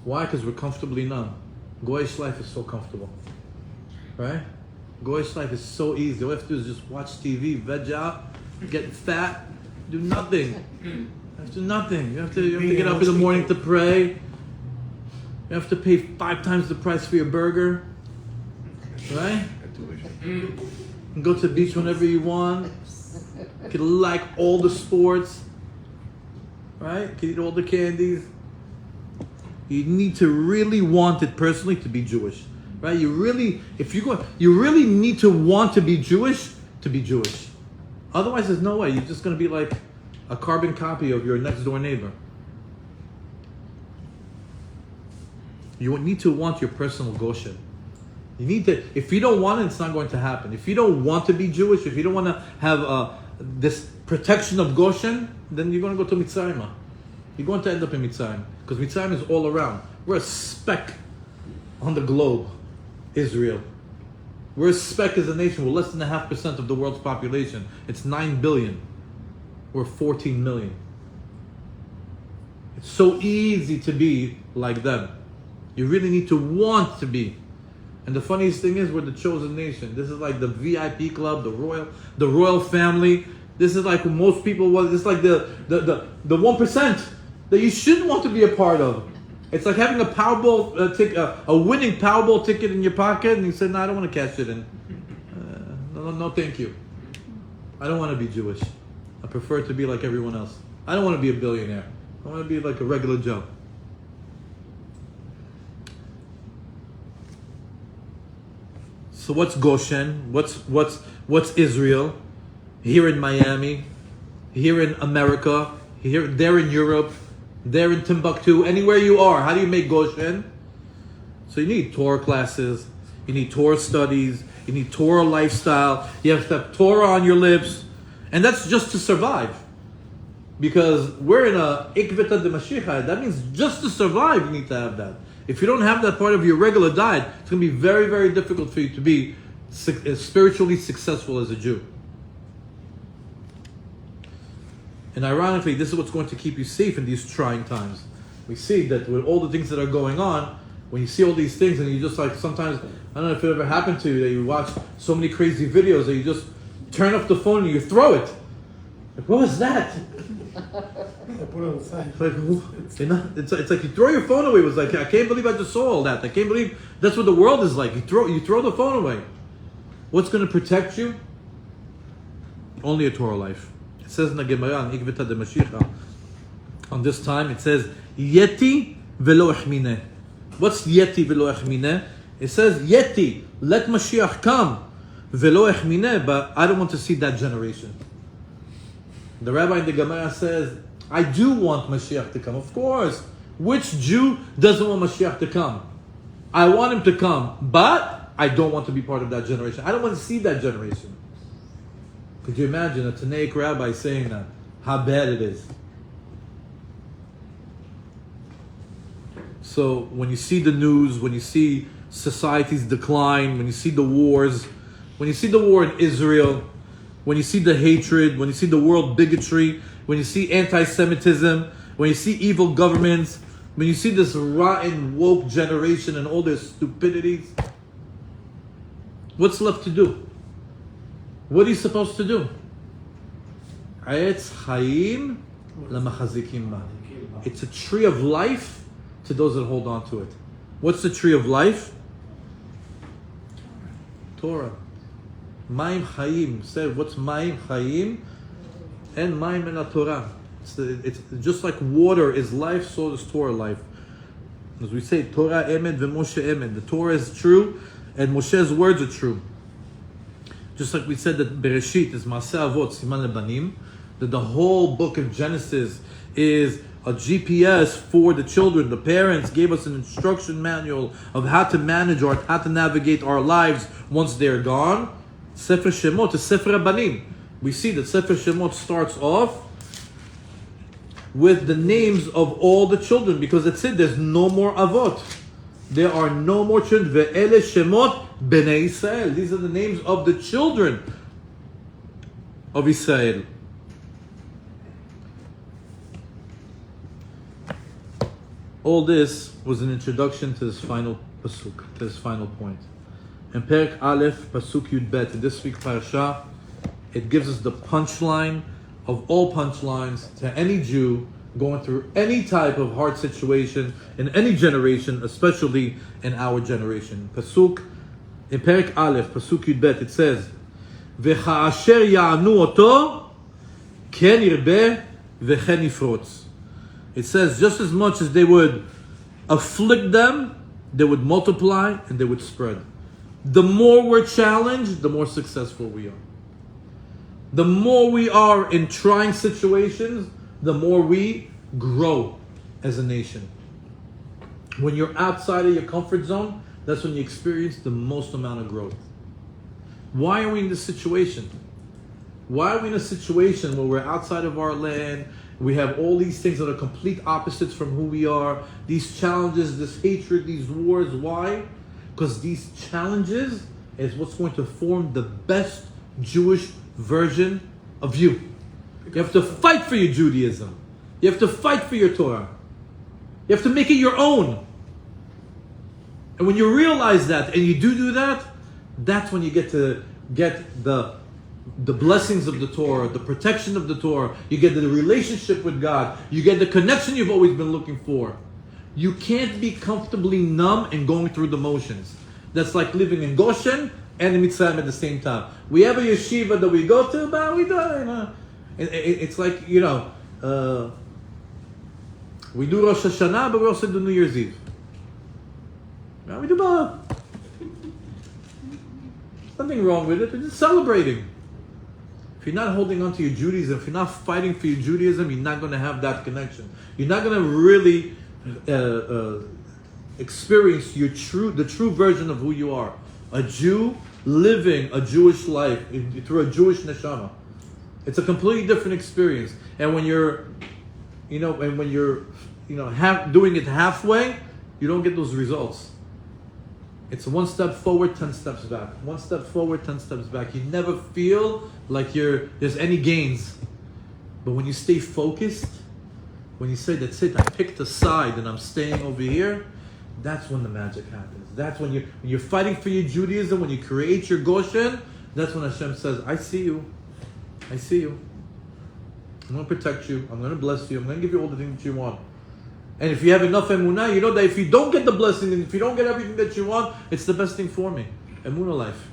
Why? Because we're comfortably numb. Goyish life is so comfortable, right? Goyish life is so easy. All you have to do is just watch TV, veg out, get fat, do nothing. You have to do nothing. You have to get up in the morning to pray. You have to pay 5 times the price for your burger, right? You can go to the beach whenever you want. You can like all the sports, right? You can eat all the candies. You need to really want it personally to be Jewish, right? You really need to want to be Jewish to be Jewish. Otherwise, there's no way. You're just going to be like a carbon copy of your next door neighbor. You need to want your personal Goshen. You need to. If you don't want it, it's not going to happen. If you don't want to be Jewish, if you don't want to have this protection of Goshen, then you're going to go to Mitzrayim. You're going to end up in Mitzrayim. Because Mitzrayim is all around. We're a speck on the globe, Israel. We're a speck as a nation. We're less than 0.5% of the world's population. It's 9 billion. We're 14 million. It's so easy to be like them. You really need to want to be. And the funniest thing is, we're the chosen nation. This is like the VIP club, the royal family. This is like most people want. This is like the 1% that you should want to be a part of. It's like having a Powerball ticket, a winning Powerball ticket in your pocket, and you say, "No, I don't want to cash it in. No, thank you. I don't want to be Jewish. I prefer to be like everyone else. I don't want to be a billionaire. I want to be like a regular Joe." So what's Goshen? What's Israel? Here in Miami, here in America, there in Europe, there in Timbuktu, anywhere you are. How do you make Goshen? So you need Torah classes, you need Torah studies, You need Torah lifestyle. You have to have Torah on your lips. And that's just to survive. Because we're in a ikveta de Mashiach. That means just to survive, you need to have that. If you don't have that part of your regular diet, it's going to be very, very difficult for you to be spiritually successful as a Jew. And ironically, this is what's going to keep you safe in these trying times. We see that with all the things that are going on, when you see all these things and you just like sometimes, I don't know if it ever happened to you, that you watch so many crazy videos that you just turn off the phone and you throw it. Like, what was that? I put it on the side. It's like you throw your phone away. It was like, I can't believe I just saw all that. I can't believe that's what the world is like. You throw the phone away. What's going to protect you? Only a Torah life. It says in the Gemara, in Ikveta de Mashiach, on this time, it says, Yeti velo echmineh. What's Yeti velo echmineh? It says, Yeti, let Mashiach come, velo echmineh, but I don't want to see that generation. The rabbi in the Gemara says, I do want Mashiach to come. Of course. Which Jew doesn't want Mashiach to come? I want him to come, but I don't want to be part of that generation. I don't want to see that generation. Could you imagine a Tanaic rabbi saying that? How bad it is. So when you see the news, when you see society's decline, when you see the wars, when you see the war in Israel, when you see the hatred, when you see the world bigotry, when you see anti-Semitism, when you see evil governments, when you see this rotten, woke generation and all their stupidities, what's left to do? What are you supposed to do? Eitz Chaim lamachazikim ba. It's a tree of life to those that hold on to it. What's the tree of life? Torah. Maim Chaim. Said, what's Maim Chaim? And Maim and a Torah. It's just like water is life, so is Torah life. As we say, Torah emed v'Moshe emed. The Torah is true, and Moshe's words are true. Just like we said that Bereshit is Maaseh Avot Siman Lebanim, that the whole book of Genesis is a GPS for the children. The parents gave us an instruction manual of how to manage or how to navigate our lives once they're gone. Sefer Shemot is Sefer Abanim. We see that Sefer Shemot starts off with the names of all the children because it said there's no more Avot. There are no more children. Ve'ele Shemot Bnei Israel. These are the names of the children of Israel. All this was an introduction to this final pasuk, to this final point. In Perek Aleph, pasuk Yud Bet, in this week's parasha, it gives us the punchline of all punchlines to any Jew going through any type of hard situation in any generation, especially in our generation. Pasuk, in Perek Aleph, pasuk Yud Bet, it says, "V'cha'asher ya'anu oto, ken yirbeh v'chen yifrotz." It says, just as much as they would afflict them, they would multiply and they would spread. The more we're challenged, the more successful we are. The more we are in trying situations, the more we grow as a nation. When you're outside of your comfort zone, that's when you experience the most amount of growth. Why are we in this situation? Why are we in a situation where we're outside of our land? We have all these things that are complete opposites from who we are. These challenges, this hatred, these wars. Why? Because these challenges is what's going to form the best Jewish version of you. You have to fight for your Judaism. You have to fight for your Torah. You have to make it your own. And when you realize that and you do that, that's when you get to get the blessings of the Torah, the protection of the Torah. You get the relationship with God. You get the connection you've always been looking for. You can't be comfortably numb and going through the motions. That's like living in Goshen and in Mitzrayim at the same time. We have a yeshiva that we go to, but we don't. It's like, we do Rosh Hashanah, but we also do New Year's Eve. We do both. There's nothing wrong with it. We're just celebrating. If you're not holding on to your Judaism, if you're not fighting for your Judaism, you're not going to have that connection. You're not going to really experience the true version of who you are. A Jew living a Jewish life through a Jewish neshama. It's a completely different experience. And when you're, doing it halfway, you don't get those results. It's 1 step forward, 10 steps back. 1 step forward, 10 steps back. You never feel like there's any gains. But when you stay focused, when you say, that's it, I picked a side and I'm staying over here, that's when the magic happens. That's when you're fighting for your Judaism, when you create your Goshen, that's when Hashem says, I see you. I see you. I'm going to protect you. I'm going to bless you. I'm going to give you all the things that you want. And if you have enough emunah, you know that if you don't get the blessing, and if you don't get everything that you want, it's the best thing for me. Emunah life.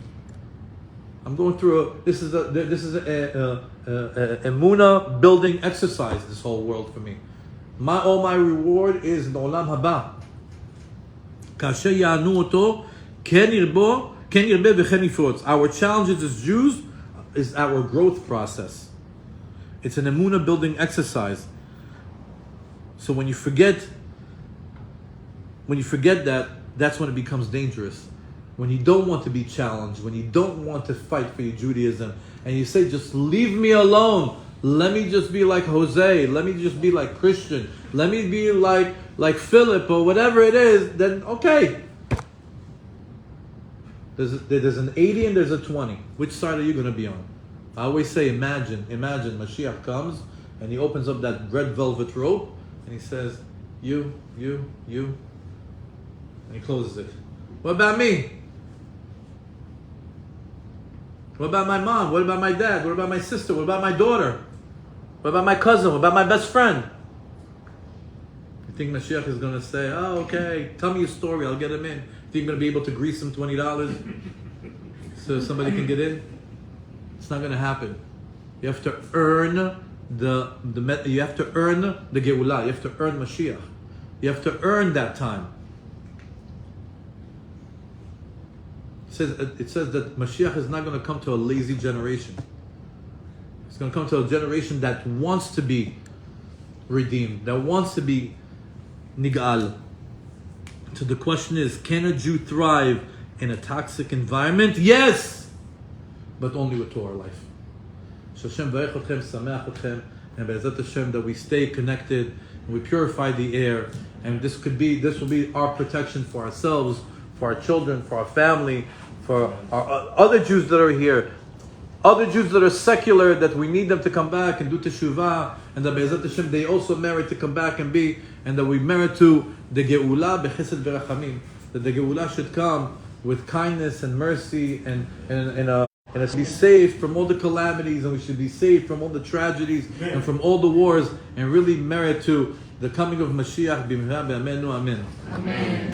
I'm going through this is a emunah building exercise. This whole world for me. All my reward is in the olam haba. Kasher ya'anu oto ken yirbe v'chen yifrotz. Our challenges as Jews is our growth process. It's an emunah building exercise. So when you forget that, that's when it becomes dangerous. When you don't want to be challenged, when you don't want to fight for your Judaism, and you say, just leave me alone. Let me just be like Jose. Let me just be like Christian. Let me be like Philip or whatever it is. Then okay. There's an 80 and there's a 20. Which side are you going to be on? I always say, imagine Mashiach comes and he opens up that red velvet rope and he says, you, and he closes it. What about me? What about my mom? What about my dad? What about my sister? What about my daughter? What about my cousin? What about my best friend? You think Mashiach is going to say, oh, okay, tell me your story, I'll get him in. Think you're going to be able to grease him $20 so somebody can get in? It's not going to happen. You have to earn you have to earn the Geulah. You have to earn Mashiach. You have to earn that time. It says that Mashiach is not going to come to a lazy generation. It's going to come to a generation that wants to be redeemed, that wants to be nigal. So the question is, can a Jew thrive in a toxic environment? Yes, but only with Torah life. So Hashem varech atkhem, sameach atkhem, and be'ezrat Hashem that we stay connected and we purify the air, and this will be our protection for ourselves, for our children, for our family, for our other Jews that are here, other Jews that are secular, that we need them to come back and do teshuvah, and that be'ezrat Hashem they also merit to come back and be, and that we merit to the Geulah bechesed v'rachamim, that the Geulah should come with kindness and mercy and it should be saved from all the calamities, and we should be saved from all the tragedies and from all the wars, and really merit to the coming of Mashiach. B'mihra b'amenu, amen. Amen.